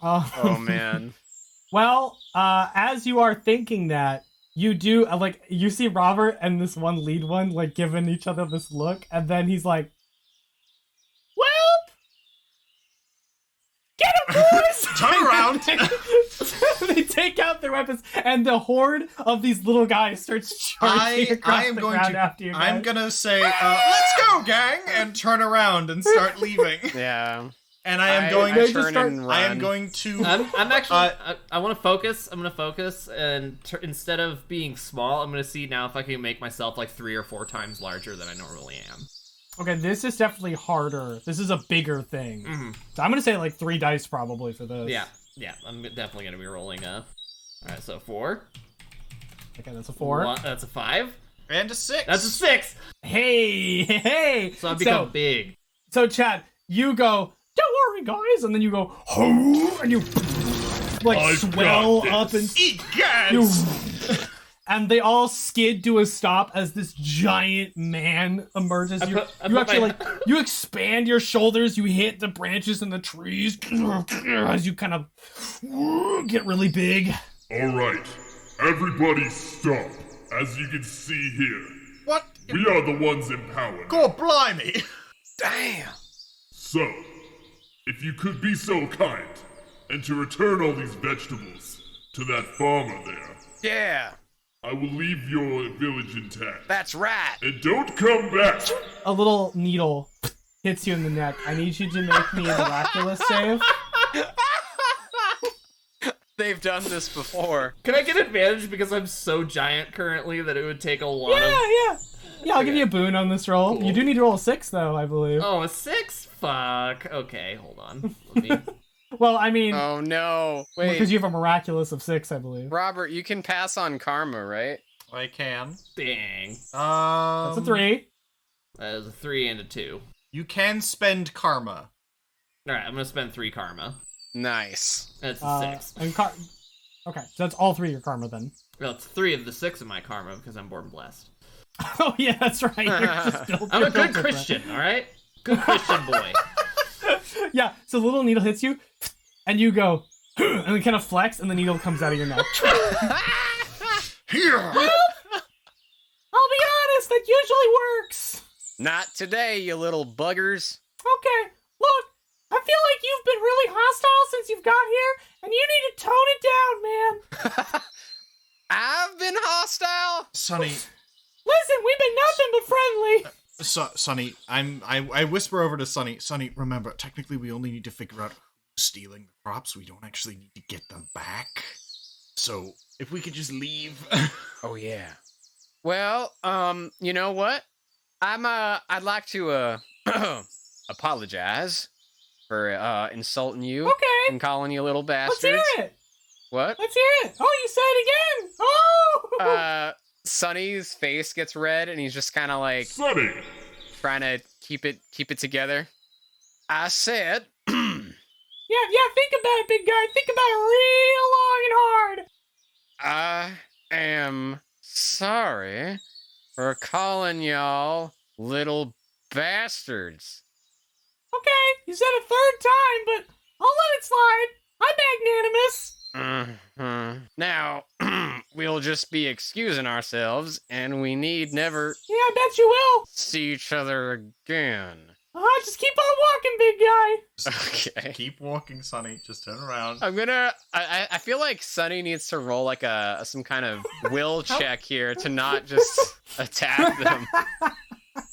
Speaker 4: Oh, man.
Speaker 2: Well, as you are thinking that, you do like you see Robert and this one lead one like giving each other this look, and then he's like, "Well, get him, boys!"
Speaker 3: Turn around.
Speaker 2: They take out their weapons, and the horde of these little guys starts charging across the ground after you guys.
Speaker 3: I'm gonna say, let's go, gang, and turn around and start leaving.
Speaker 4: Yeah.
Speaker 3: And I am going to.
Speaker 1: I'm actually. I want to focus. I'm going to focus, and instead of being small, I'm going to see now if I can make myself like 3 or 4 times larger than I normally am.
Speaker 2: Okay, this is definitely harder. This is a bigger thing.
Speaker 1: Mm-hmm.
Speaker 2: So I'm going to say like 3 dice probably for this.
Speaker 1: Yeah. I'm definitely going to be rolling a. All right, so 4.
Speaker 2: Okay, that's a 4.
Speaker 1: That's a 5.
Speaker 3: And a 6.
Speaker 1: That's a 6.
Speaker 2: Hey.
Speaker 1: So I've become big.
Speaker 2: So Chad, you go, "Don't worry, guys," and then you go, "Ho!" and you like swell up and
Speaker 3: eat gas.
Speaker 2: And they all skid to a stop as this giant man emerges. You expand your shoulders, you hit the branches and the trees as you kind of get really big.
Speaker 5: All right, everybody stop. As you can see here,
Speaker 3: What?
Speaker 5: we are the ones in power.
Speaker 3: God blimey.
Speaker 4: Damn.
Speaker 5: So, if you could be so kind, and to return all these vegetables to that farmer there,
Speaker 4: Yeah,
Speaker 5: I will leave your village intact.
Speaker 4: that's right.
Speaker 5: And don't come back!
Speaker 2: A little needle hits you in the neck. I need you to make me a miraculous save.
Speaker 4: They've done this before.
Speaker 1: Can I get advantage because I'm so giant currently that it would take a lot of...
Speaker 2: Yeah, I'll give you a boon on this roll.
Speaker 1: Cool.
Speaker 2: You do need to roll a 6, though, I believe.
Speaker 1: Oh, a 6? Fuck. Okay, hold on. Let me...
Speaker 2: Well, I mean,
Speaker 4: Oh no. Wait,
Speaker 2: because you have a miraculous of 6, I believe.
Speaker 4: Robert, you can pass on karma, right?
Speaker 3: I can.
Speaker 1: Dang.
Speaker 2: That's a 3.
Speaker 1: That is a 3 and a 2.
Speaker 3: You can spend karma.
Speaker 1: Alright, I'm gonna spend 3 karma.
Speaker 4: Nice.
Speaker 1: That's a 6.
Speaker 2: Okay, so that's all 3 of your karma then.
Speaker 1: Well, it's 3 of the 6 of my karma because I'm born blessed.
Speaker 2: Oh yeah, that's right. You're just built,
Speaker 1: I'm
Speaker 2: you're
Speaker 1: a good
Speaker 2: built different.
Speaker 1: Christian, alright? Good Christian boy.
Speaker 2: Yeah, so the little needle hits you, and you go, and it kind of flex, and the needle comes out of your neck.
Speaker 3: Here.
Speaker 2: I'll be honest, that usually works.
Speaker 4: Not today, you little buggers.
Speaker 2: Okay, look, I feel like you've been really hostile since you've got here, and you need to tone it down, man.
Speaker 4: I've been hostile.
Speaker 3: Sonny.
Speaker 2: Listen, we've been nothing but friendly.
Speaker 3: Sonny, I whisper over to Sonny. Sonny, remember, technically we only need to figure out who's stealing the crops. We don't actually need to get them back. So, if we could just leave.
Speaker 4: Oh yeah. Well, you know what? I'd like to apologize for insulting you
Speaker 2: Okay,
Speaker 4: and calling you little
Speaker 2: let's
Speaker 4: bastards.
Speaker 2: hear it.
Speaker 4: What?
Speaker 2: Let's hear it. Oh, you said it again. Oh.
Speaker 4: Sonny's face gets red and he's just kind of like
Speaker 5: Sonny!
Speaker 4: trying to keep it together. I said,
Speaker 2: Yeah, think about it, big guy. Think about it real long and hard.
Speaker 4: I am sorry for calling y'all little bastards.
Speaker 2: Okay, you said it 3rd time, but I'll let it slide. I'm magnanimous.
Speaker 4: Now, we'll just be excusing ourselves, and we need never
Speaker 2: Yeah, I bet you will.
Speaker 4: see each other again.
Speaker 2: Just keep on walking, big guy.
Speaker 4: Okay.
Speaker 3: Keep walking, Sonny. Just turn around.
Speaker 4: I feel like Sonny needs to roll like some kind of will check here to not just attack them.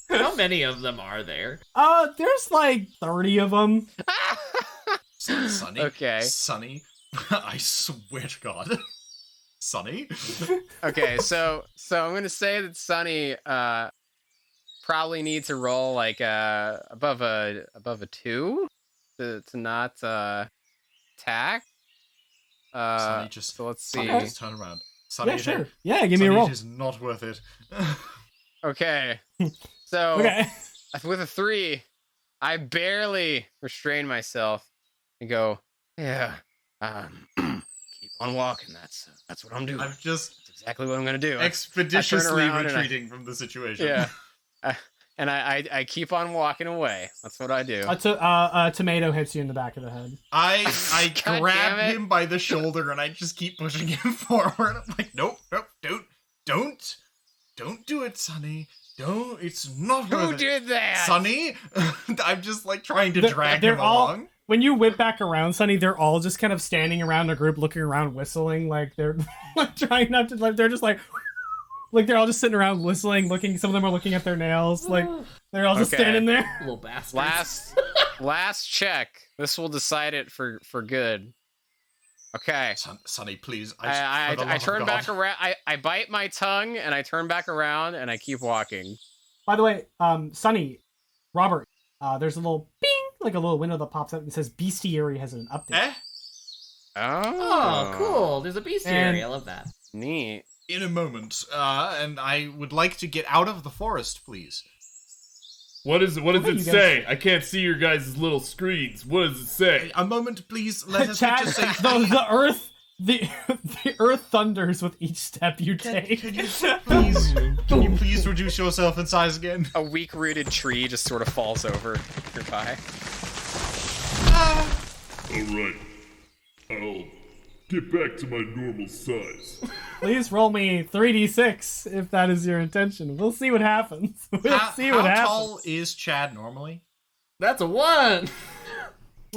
Speaker 1: How many of them are there?
Speaker 2: There's like 30 of them.
Speaker 3: Sonny.
Speaker 4: Okay.
Speaker 3: Sonny. I swear to God. Sonny.
Speaker 4: Okay, so I'm gonna say that Sonny probably needs to roll like above a 2 to not attack.
Speaker 3: Sonny, just,
Speaker 4: so let's see.
Speaker 3: Sonny, just turn around. Sonny,
Speaker 2: Yeah, sure. Yeah, give me a roll.
Speaker 3: It is not worth it.
Speaker 4: Okay. So
Speaker 2: Okay.
Speaker 4: with a 3, I barely restrain myself and go, yeah, keep on walking. That's what I'm doing.
Speaker 3: I'm just
Speaker 4: That's exactly what I'm gonna do.
Speaker 3: expeditiously
Speaker 4: around and
Speaker 3: retreating from the situation.
Speaker 4: Yeah. And I keep on walking away. That's what I do.
Speaker 2: A tomato hits you in the back of the head.
Speaker 3: I
Speaker 4: God
Speaker 3: grab
Speaker 4: damn it.
Speaker 3: him by the shoulder and I just keep pushing him forward. I'm like, nope, dude, Don't do it, Sonny. Don't. It's not worth
Speaker 4: Who
Speaker 3: it.
Speaker 4: did that?
Speaker 3: Sonny? I'm just like trying to drag him along.
Speaker 2: When you whip back around, Sonny, they're all just kind of standing around a group, looking around, whistling, like they're like trying not to. Like they're just like they're all just sitting around whistling, looking. Some of them are looking at their nails, like they're all just
Speaker 4: Okay.
Speaker 2: standing there.
Speaker 1: Little bastards.
Speaker 4: Last check. This will decide it for good. Okay.
Speaker 3: Sonny, please.
Speaker 4: I turn back around. I bite my tongue and I turn back around and I keep walking.
Speaker 2: By the way, Sonny, Robert, there's a little bing, like a little window that pops up and says Bestiary has an update.
Speaker 3: Eh?
Speaker 1: Oh, cool. There's a bestiary. I love that.
Speaker 4: Neat.
Speaker 3: In a moment. And I would like to get out of the forest, please.
Speaker 6: What does
Speaker 2: Okay,
Speaker 6: it
Speaker 2: you
Speaker 6: say? I can't see your guys' little screens. What does it say?
Speaker 3: A moment, please. Let us
Speaker 2: Chad,
Speaker 3: just say.
Speaker 2: the earth, the earth thunders with each step you take.
Speaker 3: Can you please reduce yourself in size again?
Speaker 4: A weak-rooted tree just sort of falls over nearby.
Speaker 5: Alright. I'll get back to my normal size.
Speaker 2: Please roll me 3d6 if that is your intention. We'll see what happens. We'll see what
Speaker 3: How
Speaker 2: happens.
Speaker 3: tall is Chad normally?
Speaker 1: That's a 1.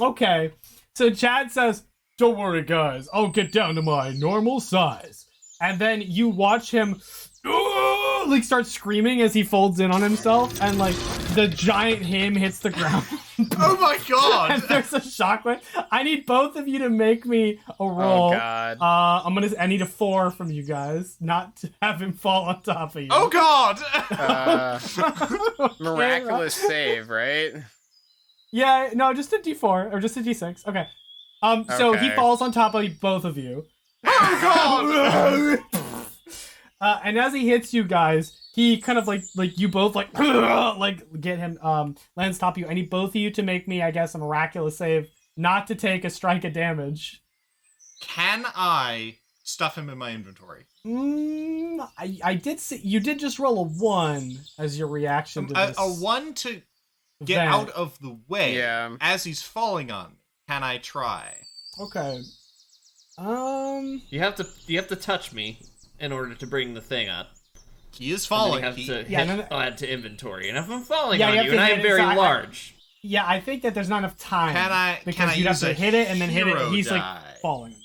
Speaker 2: Okay, so Chad says, "Don't worry, guys. I'll get down to my normal size." And then you watch him like start screaming as he folds in on himself, and like the giant him hits the ground.
Speaker 3: Oh my
Speaker 2: And
Speaker 3: god!
Speaker 2: there's a shockwave. I need both of you to make me a roll.
Speaker 4: Oh god.
Speaker 2: I need a 4 from you guys, not to have him fall on top of you.
Speaker 3: Oh god!
Speaker 4: Miraculous save, right?
Speaker 2: Yeah, no, just a D4 or just a D6. Okay. So he
Speaker 4: Okay.
Speaker 2: falls on top of both of you.
Speaker 3: Oh god!
Speaker 2: And as he hits you guys, he kind of like you both like get him lands top of you. I need both of you to make me, I guess, a miraculous save not to take a strike of damage.
Speaker 3: Can I stuff him in my inventory?
Speaker 2: I did see you did just roll a 1 as your reaction to this.
Speaker 3: A 1 to get
Speaker 2: event.
Speaker 3: out of the way
Speaker 4: Yeah.
Speaker 3: as he's falling on me. Can I try?
Speaker 2: Okay.
Speaker 1: You have to touch me in order to bring the thing up.
Speaker 3: He is
Speaker 1: And
Speaker 3: falling.
Speaker 1: then you have to
Speaker 2: Yeah,
Speaker 1: hit
Speaker 2: no, no.
Speaker 1: add to inventory. And if I'm falling
Speaker 2: Yeah,
Speaker 1: on
Speaker 2: you have
Speaker 1: you
Speaker 2: to
Speaker 1: and
Speaker 2: hit
Speaker 1: I'm
Speaker 2: it,
Speaker 1: very
Speaker 2: so I-
Speaker 1: large,
Speaker 2: Yeah, I think that there's not enough time.
Speaker 3: Can I
Speaker 2: you'd have
Speaker 3: use
Speaker 2: to
Speaker 3: a
Speaker 2: hit it and then hit it.
Speaker 3: hero
Speaker 2: He's
Speaker 3: die?
Speaker 2: like falling.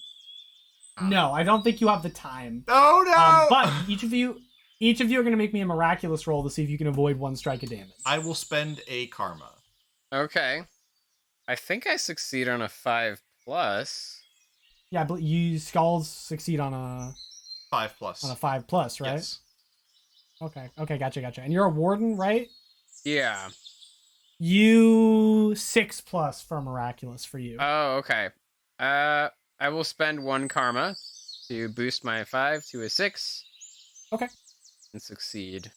Speaker 2: No, I don't think you have the time.
Speaker 3: Oh no!
Speaker 2: But each of you are going to make me a miraculous roll to see if you can avoid 1 strike of damage.
Speaker 3: I will spend a karma.
Speaker 4: Okay. I think I succeed on a 5+.
Speaker 2: Yeah, but you skulls succeed on a
Speaker 3: 5+.
Speaker 2: 5+, right?
Speaker 3: Yes.
Speaker 2: Okay, gotcha. And you're a warden, right?
Speaker 4: Yeah.
Speaker 2: You 6+ for miraculous for you.
Speaker 4: Oh, okay. I will spend 1 karma to boost my 5 to a 6.
Speaker 2: Okay.
Speaker 4: And succeed.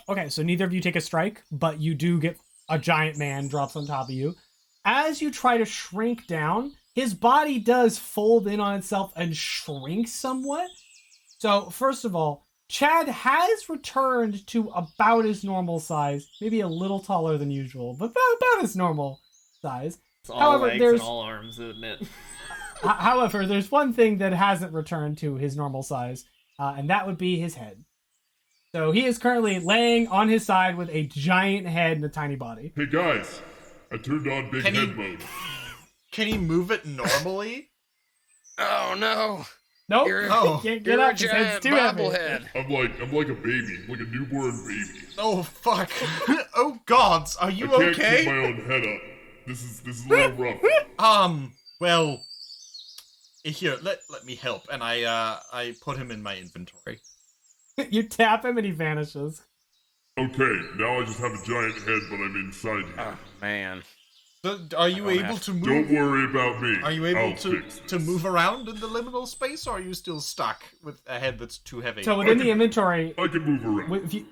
Speaker 2: Okay, so neither of you take a strike, but you do get a giant man drops on top of you. As you try to shrink down, his body does fold in on itself and shrink somewhat. So, first of all, Chad has returned to about his normal size, maybe a little taller than usual, but about his normal size.
Speaker 1: it's all
Speaker 2: However,
Speaker 1: legs
Speaker 2: there's-
Speaker 1: and all arms, isn't it?
Speaker 2: However, there's one thing that hasn't returned to his normal size, and that would be his head. So he is currently laying on his side with a giant head and a tiny body.
Speaker 5: Hey guys, I turned on big
Speaker 3: Can
Speaker 5: head
Speaker 3: you-
Speaker 5: mode.
Speaker 3: Can he move it normally?
Speaker 4: Oh no!
Speaker 2: Nope,
Speaker 4: You're-
Speaker 3: Oh.
Speaker 2: can't get
Speaker 4: You're
Speaker 2: up.
Speaker 4: a
Speaker 2: His head's
Speaker 4: giant
Speaker 2: too heavy.
Speaker 4: bobblehead.
Speaker 5: I'm like a baby, like a newborn baby.
Speaker 3: Oh fuck! Oh gods, are you
Speaker 5: I can't keep
Speaker 3: okay?
Speaker 5: my own head up. This is a little rough.
Speaker 3: Well, here, let me help, and I put him in my inventory.
Speaker 2: You tap him and he vanishes.
Speaker 5: Okay, now I just have a giant head, but I'm inside here.
Speaker 4: Oh man.
Speaker 3: So, are you
Speaker 4: don't
Speaker 3: able
Speaker 4: have-
Speaker 3: to
Speaker 5: Don't
Speaker 3: move?
Speaker 5: worry about me.
Speaker 3: Are you able
Speaker 5: I'll
Speaker 3: to
Speaker 5: fix this.
Speaker 3: to move around in the liminal space, or are you still stuck with a head that's too heavy?
Speaker 2: So within the inventory,
Speaker 5: I can move around.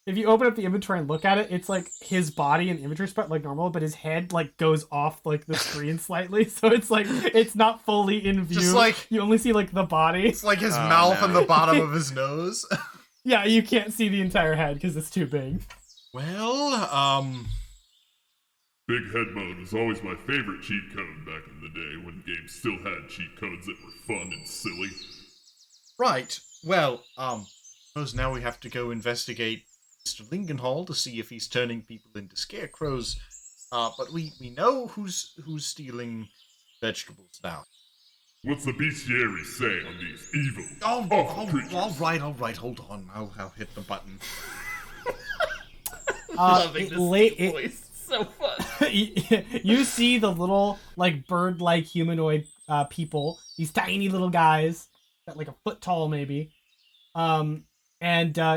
Speaker 2: if you open up the inventory and look at it, it's like his body and inventory spot like normal, but his head like goes off like the screen slightly, so it's like it's not fully in view.
Speaker 3: Just like-
Speaker 2: you only see like the body.
Speaker 3: It's like his
Speaker 4: Oh,
Speaker 3: mouth
Speaker 4: no.
Speaker 3: and the bottom of his nose.
Speaker 2: Yeah, you can't see the entire head because it's too big.
Speaker 3: Well,
Speaker 5: Big head mode was always my favorite cheat code back in the day when games still had cheat codes that were fun and silly.
Speaker 3: right. Well, suppose now we have to go investigate Mr. Lingenhall to see if he's turning people into scarecrows. But we know who's stealing vegetables now.
Speaker 5: What's the bestiary say on these evil
Speaker 3: All right, hold on. I'll hit the button.
Speaker 1: Loving this voice. So fun.
Speaker 2: You see the little, like, bird-like humanoid people. These tiny little guys, like a foot tall maybe. And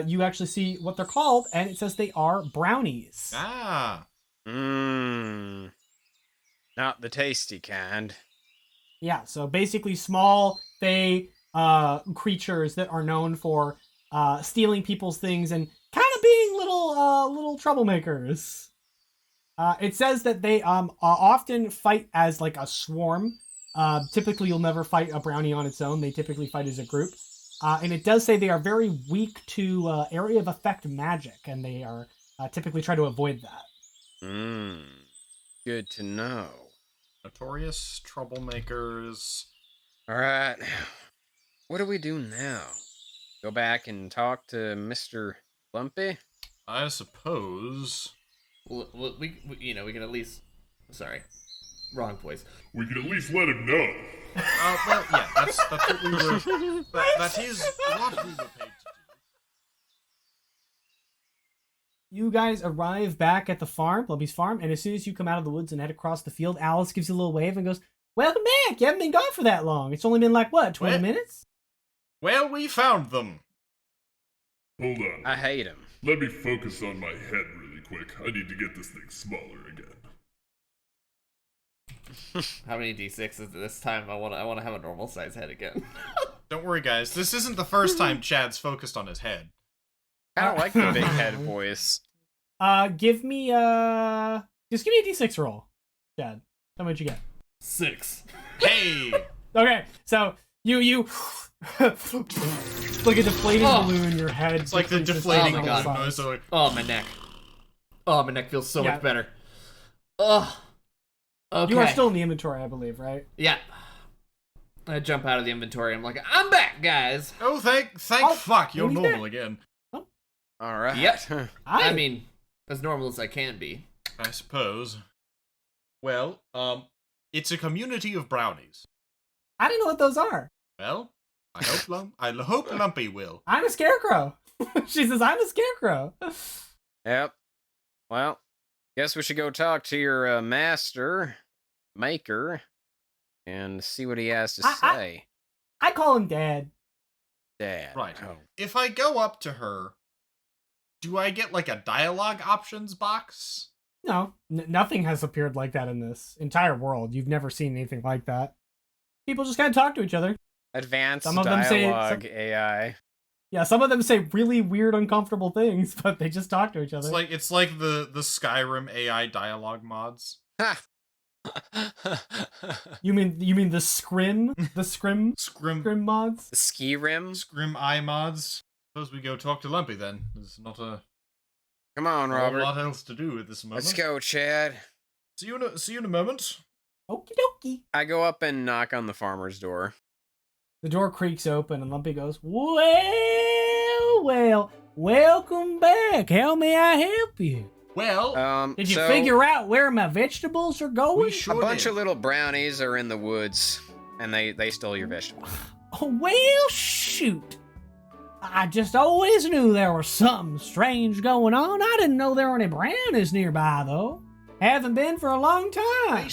Speaker 2: you actually see what they're called, and it says they are brownies.
Speaker 3: Ah.
Speaker 4: Mmm. Not the tasty kind.
Speaker 2: Yeah, so basically small, fey creatures that are known for stealing people's things and kind of being little troublemakers. It says that they often fight as like a swarm. Typically, you'll never fight a brownie on its own. They typically fight as a group. And it does say they are very weak to area of effect magic, and they are typically try to avoid that.
Speaker 4: Good to know.
Speaker 3: Notorious troublemakers.
Speaker 4: Alright. What do we do now? Go back and talk to Mr. Lumpy?
Speaker 3: I suppose.
Speaker 1: Well, we can at least. Sorry, wrong voice.
Speaker 5: We can at least let him know.
Speaker 3: Well, yeah, that's what we were. That is what we were paid to do.
Speaker 2: You guys arrive back at the farm, Lumpy's farm, and as soon as you come out of the woods and head across the field, Alice gives you a little wave and goes, "Welcome back! You haven't been gone for that long. It's only been like, what, 20 minutes?"
Speaker 3: Well, we found them.
Speaker 5: Hold on.
Speaker 4: I hate him.
Speaker 5: Let me focus on my head really quick. I need to get this thing smaller again.
Speaker 1: How many d6s is this time? I want to have a normal size head again.
Speaker 3: Don't worry, guys. This isn't the first time Chad's focused on his head.
Speaker 4: I don't like the big head voice.
Speaker 2: Give me just give me a d6 roll, Chad. How much you get?
Speaker 1: 6.
Speaker 3: Hey!
Speaker 2: Okay, so you like a deflating balloon in your head.
Speaker 3: It's like the deflating
Speaker 1: Oh my God.
Speaker 3: balloon noise.
Speaker 1: Oh, my neck. Oh, my neck feels so much better. Ugh. Okay.
Speaker 2: You are still in the inventory, I believe, right?
Speaker 1: Yeah. I jump out of the inventory. I'm like, I'm back, guys.
Speaker 3: Oh, thank fuck, you're normal again.
Speaker 4: Alright.
Speaker 1: Yep. I mean, as normal as I can be.
Speaker 3: I suppose. Well, it's a community of brownies.
Speaker 2: I didn't know what those are.
Speaker 3: Well, I hope Lumpy will.
Speaker 2: I'm a scarecrow. She says, I'm a scarecrow.
Speaker 4: Yep. Well, guess we should go talk to your maker, and see what he has to say.
Speaker 2: I call him Dad.
Speaker 4: Dad.
Speaker 3: Right.
Speaker 4: Oh.
Speaker 3: If I go up to her, do I get like a dialogue options box?
Speaker 2: No, nothing has appeared like that in this entire world. You've never seen anything like that. People just kind of talk to each other.
Speaker 4: Advanced
Speaker 2: Some of them
Speaker 4: dialogue
Speaker 2: say,
Speaker 4: AI.
Speaker 2: Yeah, some of them say really weird, uncomfortable things, but they just talk to each other.
Speaker 3: It's like the Skyrim AI dialogue mods.
Speaker 4: Ha!
Speaker 2: You mean the Scrim? The Scrim mods?
Speaker 4: The ski rim?
Speaker 3: Scrim eye mods. Suppose we go talk to Lumpy then. There's not a
Speaker 4: Come on, Robert.
Speaker 3: lot else to do at this moment.
Speaker 4: Let's go, Chad.
Speaker 3: See you in a moment.
Speaker 2: Okie dokie.
Speaker 4: I go up and knock on the farmer's door.
Speaker 2: The door creaks open and Lumpy goes, Well, welcome back. How may I help you?
Speaker 3: Well,
Speaker 2: did you figure out where my vegetables are going?
Speaker 3: We sure
Speaker 4: a bunch
Speaker 3: did.
Speaker 4: of little brownies are in the woods, and they stole your vegetables.
Speaker 2: Oh, well, shoot. I just always knew there was something strange going on. I didn't know there were any brownies nearby, though. Haven't been for a long time.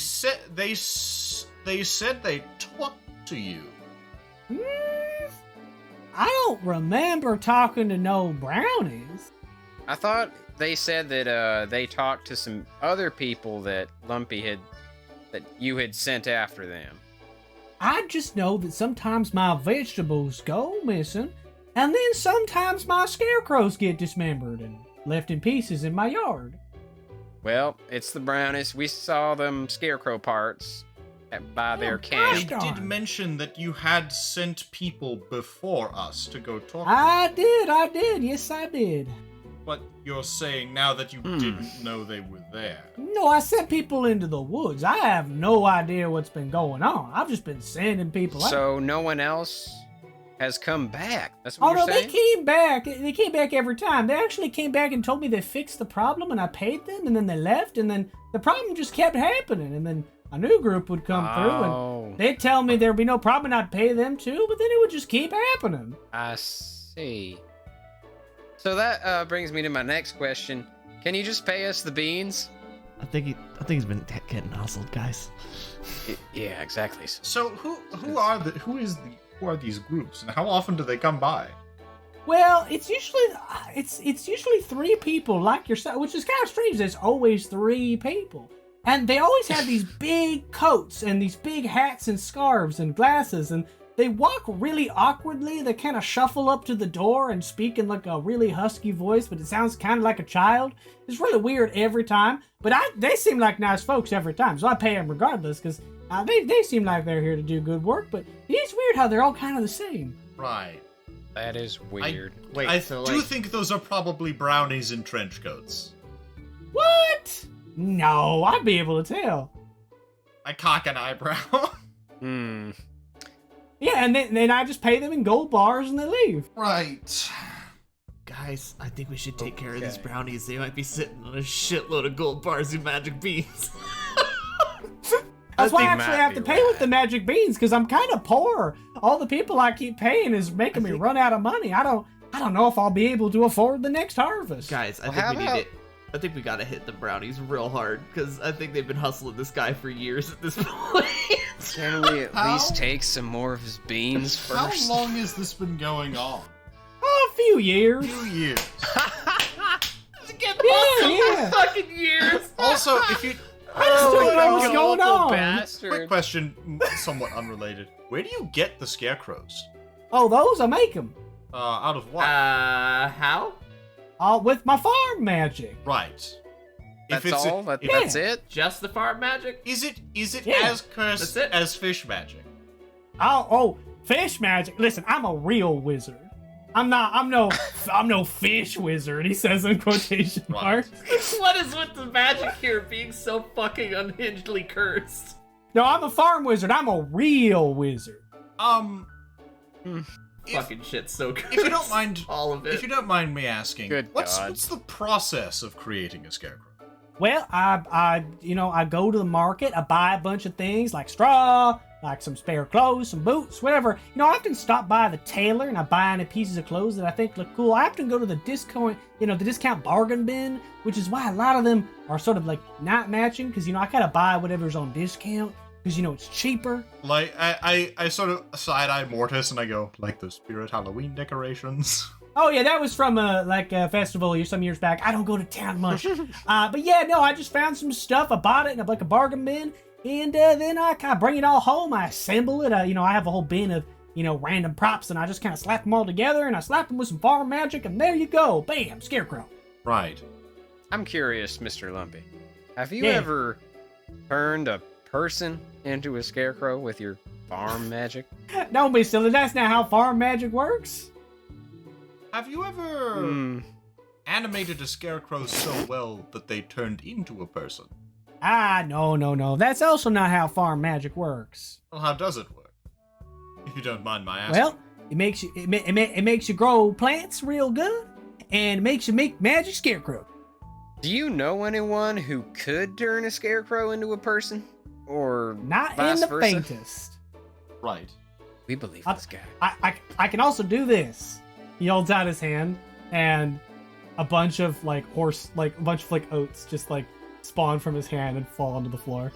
Speaker 3: They said they talked to you.
Speaker 2: I don't remember talking to no brownies.
Speaker 4: I thought they said that they talked to some other people that that you had sent after them.
Speaker 2: I just know that sometimes my vegetables go missing, and then sometimes my scarecrows get dismembered and left in pieces in my yard.
Speaker 4: Well, it's the brownies. We saw them scarecrow parts by their
Speaker 3: They
Speaker 4: camp.
Speaker 3: did mention that you had sent people before us to go talk to
Speaker 2: I did. Yes, I did.
Speaker 3: But you're saying now that you didn't know they were there.
Speaker 2: No, I sent people into the woods. I have no idea what's been going on. I've just been sending people out.
Speaker 4: So no one else has come back. That's what
Speaker 2: Oh
Speaker 4: you're
Speaker 2: no,
Speaker 4: saying?
Speaker 2: they came back. They came back every time. They actually came back and told me they fixed the problem, and I paid them, and then they left, and then the problem just kept happening, and then a new group would come through, and they'd tell me there'd be no problem, and I'd pay them too, but then it would just keep happening.
Speaker 4: I see. So that brings me to my next question. Can you just pay us the beans?
Speaker 1: I think he's been getting hustled, guys.
Speaker 4: Yeah, exactly.
Speaker 3: So who are these groups, and how often do they come by?
Speaker 2: Well, it's usually 3 people like yourself, which is kind of strange. There's always 3 people. And they always have these big coats and these big hats and scarves and glasses, and they walk really awkwardly. They kind of shuffle up to the door and speak in like a really husky voice, but it sounds kind of like a child. It's really weird every time, but they seem like nice folks every time, so I pay them regardless, because they seem like they're here to do good work, but it's weird how they're all kind of the same.
Speaker 3: Right.
Speaker 4: That is weird.
Speaker 3: I do think those are probably brownies in trench coats.
Speaker 2: What? No, I'd be able to tell.
Speaker 3: I cock an eyebrow.
Speaker 2: Yeah, and then I just pay them in gold bars and they leave.
Speaker 3: Right.
Speaker 1: Guys, I think we should take care of these brownies. They might be sitting on a shitload of gold bars and magic beans.
Speaker 2: That's why I actually have to pay with the magic beans, because I'm kind of poor. All the people I keep paying is making me run out of money. I don't know if I'll be able to afford the next harvest.
Speaker 1: Guys, I think we gotta hit the brownies real hard, because I think they've been hustling this guy for years at this point.
Speaker 4: Can we at least take some more of his beans first?
Speaker 3: How long has this been going on?
Speaker 2: Oh, a few years.
Speaker 1: Get hustled for fucking years.
Speaker 3: Also, if you...
Speaker 2: I just don't know what's going on.
Speaker 4: Bastard.
Speaker 3: Quick question, somewhat unrelated. Where do you get the scarecrows?
Speaker 2: Oh, those I make them.
Speaker 3: Out of what?
Speaker 1: How?
Speaker 2: With my farm magic.
Speaker 3: Right.
Speaker 4: That's all? That's it?
Speaker 1: Just the farm magic?
Speaker 3: Is it
Speaker 2: Yeah.
Speaker 3: as cursed as fish magic?
Speaker 2: Oh, fish magic. Listen, I'm a real wizard. I'm no fish wizard, he says in quotation marks.
Speaker 1: What is with the magic here being so fucking unhingedly cursed?
Speaker 2: No, I'm a farm wizard. I'm a real wizard.
Speaker 1: Fucking shit's so cursed.
Speaker 3: If you don't mind,
Speaker 1: all of it.
Speaker 3: If you don't mind me asking,
Speaker 4: Good
Speaker 3: what's
Speaker 4: God.
Speaker 3: the process of creating a scarecrow?
Speaker 2: Well, I go to the market, I buy a bunch of things like straw, like some spare clothes, some boots, whatever. I often stop by the tailor and I buy any pieces of clothes that I think look cool. I often go to the discount bargain bin, which is why a lot of them are sort of like not matching, because I gotta buy whatever's on discount, because it's cheaper.
Speaker 3: Like, I sort of side-eye Mortis and I go, like the Spirit Halloween decorations.
Speaker 2: Oh yeah, that was from a festival some years back. I don't go to town much. But yeah, no, I just found some stuff. I bought it in like a bargain bin, and then I kind of bring it all home. I assemble it. I have a whole bin of random props, and I just kind of slap them all together, and I slap them with some farm magic, and there you go, bam, scarecrow.
Speaker 3: Right.
Speaker 4: I'm curious, Mr. Lumpy. Have you
Speaker 2: Yeah.
Speaker 4: ever turned a person into a scarecrow with your farm magic?
Speaker 2: Don't be silly. That's not how farm magic works.
Speaker 3: Have you ever animated a scarecrow so well that they turned into a person?
Speaker 2: No. That's also not how farm magic works.
Speaker 3: Well, how does it work? If you don't mind my asking.
Speaker 2: Well, it makes you grow plants real good, and it makes you make magic scarecrow.
Speaker 4: Do you know anyone who could turn a scarecrow into a person? Or
Speaker 2: Not
Speaker 4: vice
Speaker 2: in the
Speaker 4: versa?
Speaker 2: faintest.
Speaker 3: Right.
Speaker 4: We believe this guy.
Speaker 2: I can also do this. He holds out his hand, and a bunch of oats just spawn from his hand and fall onto the floor.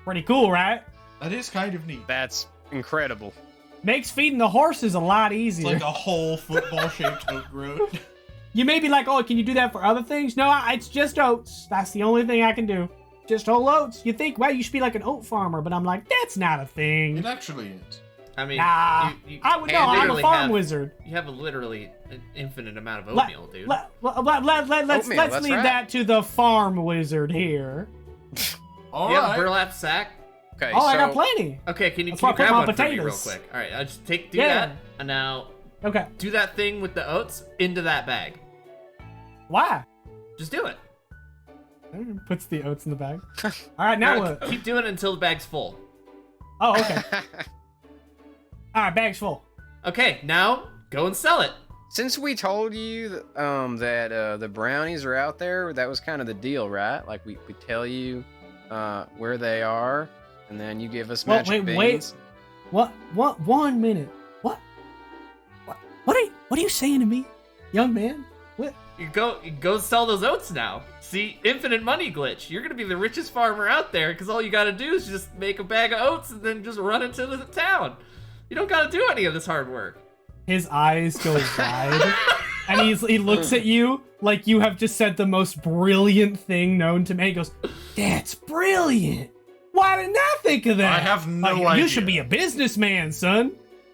Speaker 2: Pretty cool, right?
Speaker 3: That is kind of neat.
Speaker 4: That's incredible.
Speaker 2: Makes feeding the horses a lot
Speaker 3: It's
Speaker 2: easier.
Speaker 3: like a whole football-shaped oat groot.
Speaker 2: You may be like, oh, can you do that for other things? No, it's just oats. That's the only thing I can do. Just whole oats. You think, well, you should be like an oat farmer, but I'm like, that's not a thing.
Speaker 3: It actually is.
Speaker 1: I mean,
Speaker 2: Nah,
Speaker 1: I
Speaker 2: I'm a
Speaker 1: literally
Speaker 2: farm wizard.
Speaker 1: You have literally an infinite amount of oatmeal, dude.
Speaker 2: Let's
Speaker 4: Oatmeal,
Speaker 2: leave
Speaker 4: right.
Speaker 2: that to the farm wizard here.
Speaker 3: All
Speaker 1: You have a
Speaker 3: right.
Speaker 1: burlap sack?
Speaker 4: Okay,
Speaker 2: Oh,
Speaker 4: so
Speaker 2: I got plenty.
Speaker 1: Okay, can you
Speaker 2: That's why I put
Speaker 1: grab
Speaker 2: my
Speaker 1: one for me real
Speaker 2: potatoes.
Speaker 1: quick? All right, I'll just do
Speaker 2: Yeah.
Speaker 1: that, and now
Speaker 2: Okay.
Speaker 1: do that thing with the oats into that bag.
Speaker 2: Why?
Speaker 1: Just do it.
Speaker 2: Puts the oats in the bag. All right, now
Speaker 1: No,
Speaker 2: what?
Speaker 1: keep doing it until the bag's full.
Speaker 2: Oh, okay. All right, bag's full.
Speaker 1: Okay, now go and sell it.
Speaker 4: Since we told you that the brownies are out there, that was kind of the deal, right? Like we tell you where they are, and then you give us magic beans.
Speaker 2: What? 1 minute. What are you saying to me, young man? What?
Speaker 1: You go sell those oats now. See, infinite money glitch. You're gonna be the richest farmer out there because all you gotta do is just make a bag of oats and then just run into the town. You don't gotta do any of this hard work.
Speaker 2: His eyes go wide, and he looks at you like you have just said the most brilliant thing known to man. He goes, "That's brilliant. Why didn't I think of that?
Speaker 3: I have no
Speaker 2: You
Speaker 3: idea.
Speaker 2: should be a businessman, son."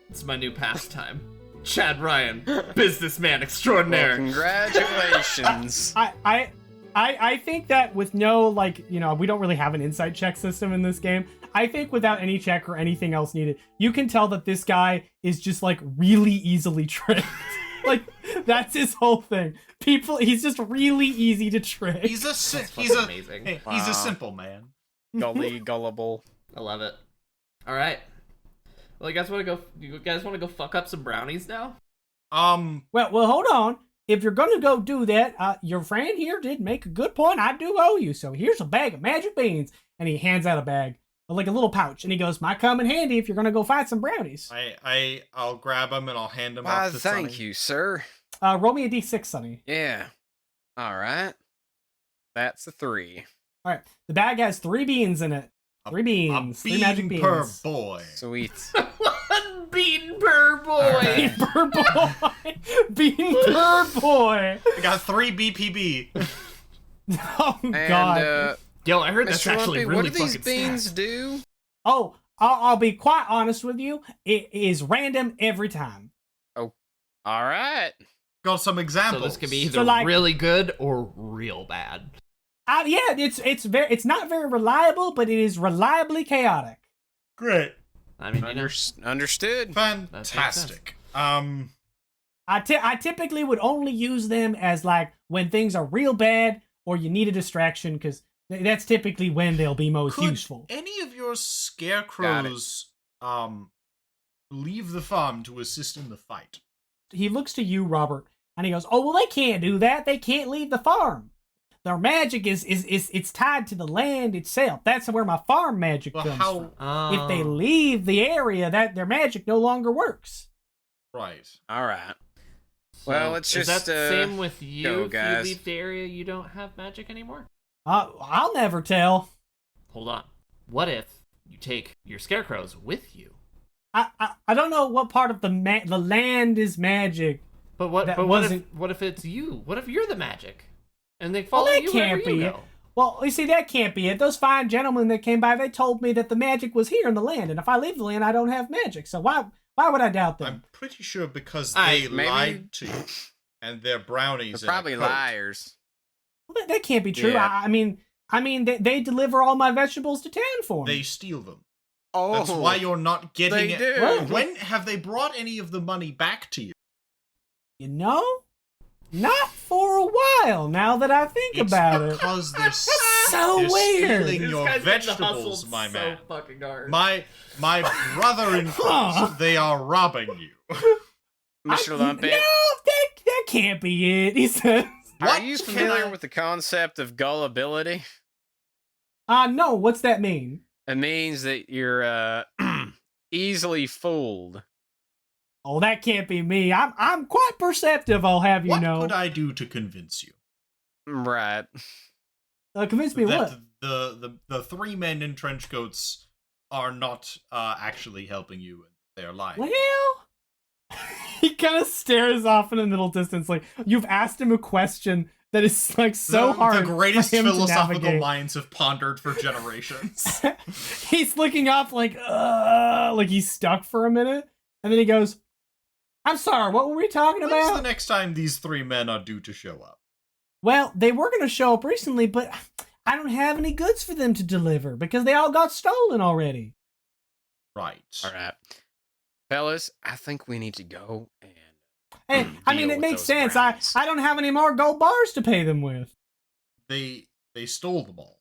Speaker 1: It's my new pastime. Chad Ryan, businessman extraordinaire.
Speaker 4: Well, congratulations.
Speaker 2: I think that with no, we don't really have an insight check system in this game. I think without any check or anything else needed, you can tell that this guy is just really easily tricked. That's his whole thing. He's just really easy to trick.
Speaker 3: He's a simple man.
Speaker 4: Gullible.
Speaker 1: I love it. All right. Well, you guys want to go fuck up some brownies now?
Speaker 2: Well, hold on. If you're gonna go do that, your friend here did make a good point. I do owe you, so here's a bag of magic beans. And he hands out a bag, like a little pouch, and he goes, "Might come in handy if you're gonna go find some brownies."
Speaker 3: I'll grab them and I'll hand them
Speaker 4: Why,
Speaker 3: off to
Speaker 4: thank
Speaker 3: Sonny.
Speaker 4: you, sir.
Speaker 2: Roll me a d6, Sonny.
Speaker 4: Yeah. All right. That's a 3.
Speaker 2: All right. The bag has 3 beans in it. 3 beans. 3 magic beans.
Speaker 3: per boy.
Speaker 4: Sweet.
Speaker 1: One bean per boy.
Speaker 2: Bean per boy. Bean per boy.
Speaker 3: I got 3 BPB.
Speaker 2: Oh,
Speaker 4: And,
Speaker 2: God.
Speaker 1: Yo, I heard
Speaker 4: Mr.
Speaker 1: that's actually
Speaker 4: Lumpy,
Speaker 1: really
Speaker 4: what do these
Speaker 1: fucking
Speaker 4: beans
Speaker 1: sad.
Speaker 4: do?
Speaker 2: Oh, I'll be quite honest with you. It is random every time.
Speaker 4: All right.
Speaker 3: Got some
Speaker 1: So
Speaker 3: examples.
Speaker 1: this could be either
Speaker 2: So,
Speaker 1: really good or real bad.
Speaker 2: Yeah, it's not very reliable, but it is reliably chaotic.
Speaker 3: great.
Speaker 1: I mean,
Speaker 4: Understood.
Speaker 3: Fantastic.
Speaker 2: I typically would only use them as when things are real bad or you need a distraction, because that's typically when they'll be most
Speaker 3: Could
Speaker 2: useful.
Speaker 3: any of your scarecrows leave the farm to assist in the fight?
Speaker 2: He looks to you, Robert, and he goes, "Oh, well, they can't do that. They can't leave the farm. Their magic is it's tied to the land itself. That's where my farm magic
Speaker 3: Well,
Speaker 2: comes
Speaker 3: how?
Speaker 2: from. If they leave the area, that their magic no longer works."
Speaker 3: Right.
Speaker 4: All right. Well, it's
Speaker 1: is
Speaker 4: just,
Speaker 1: that the same with you?
Speaker 4: go,
Speaker 1: If
Speaker 4: guys.
Speaker 1: you leave the area, you don't have magic anymore.
Speaker 2: I'll never tell.
Speaker 1: Hold on. What if you take your scarecrows with you?
Speaker 2: I don't know what part of the land is magic.
Speaker 1: But what?
Speaker 2: That
Speaker 1: But
Speaker 2: wasn't-
Speaker 1: what if it's you? What if you're the magic, and they follow
Speaker 2: that
Speaker 1: you
Speaker 2: can't
Speaker 1: wherever you
Speaker 2: be
Speaker 1: go?
Speaker 2: Well, you see, that can't be it. Those fine gentlemen that came by, they told me that the magic was here in the land, and if I leave the land, I don't have magic. So why would I doubt them?
Speaker 3: I'm pretty sure because
Speaker 1: Aye,
Speaker 3: they
Speaker 4: maybe-
Speaker 3: lied to you, and they're brownies.
Speaker 4: They're probably
Speaker 3: in a coat.
Speaker 4: liars.
Speaker 2: Well, that can't be true.
Speaker 4: Yeah.
Speaker 2: I mean, they deliver all my vegetables to town for me.
Speaker 3: They steal them.
Speaker 4: Oh,
Speaker 3: That's why you're not getting
Speaker 4: they
Speaker 3: it.
Speaker 4: do.
Speaker 2: What?
Speaker 3: When have they brought any of the money back to you?
Speaker 2: You know, not for a while. Now that I think
Speaker 3: It's
Speaker 2: about it,
Speaker 3: because they're
Speaker 2: so
Speaker 3: they're
Speaker 2: weird.
Speaker 3: stealing
Speaker 1: This
Speaker 3: your
Speaker 1: guy's getting
Speaker 3: vegetables,
Speaker 1: hustled
Speaker 3: my
Speaker 1: so
Speaker 3: man.
Speaker 1: fucking hard.
Speaker 3: My brother in
Speaker 2: Huh.
Speaker 3: they are robbing you.
Speaker 4: Mr. Lumpy,
Speaker 2: No, that can't be it. He says,
Speaker 4: are
Speaker 3: What
Speaker 4: you
Speaker 3: can
Speaker 4: familiar
Speaker 3: I-
Speaker 4: with the concept of gullibility?
Speaker 2: no. What's that mean?
Speaker 4: It means that you're easily fooled.
Speaker 2: Oh, that can't be me. I'm quite perceptive. I'll have you
Speaker 3: What
Speaker 2: know.
Speaker 3: could I do to convince you?
Speaker 4: Right.
Speaker 2: Convince me what?
Speaker 3: that the 3 men in trench coats are not actually helping you. They're lying.
Speaker 2: Well, he kind of stares off in the middle distance, like you've asked him a question that is so hard.
Speaker 3: The greatest
Speaker 2: for him to
Speaker 3: philosophical
Speaker 2: navigate.
Speaker 3: minds have pondered for generations.
Speaker 2: He's looking up like he's stuck for a minute, and then he goes, "I'm sorry, what were we talking
Speaker 3: When's
Speaker 2: about?"
Speaker 3: the next time these 3 men are due to show up?
Speaker 2: Well, they were going to show up recently, but I don't have any goods for them to deliver because they all got stolen already.
Speaker 3: Right.
Speaker 4: All right. Fellas, I think we need to go and
Speaker 2: Hey, I mean,
Speaker 4: deal
Speaker 2: it
Speaker 4: with
Speaker 2: makes
Speaker 4: those
Speaker 2: sense.
Speaker 4: brownies.
Speaker 2: I don't have any more gold bars to pay them with.
Speaker 3: They stole them all.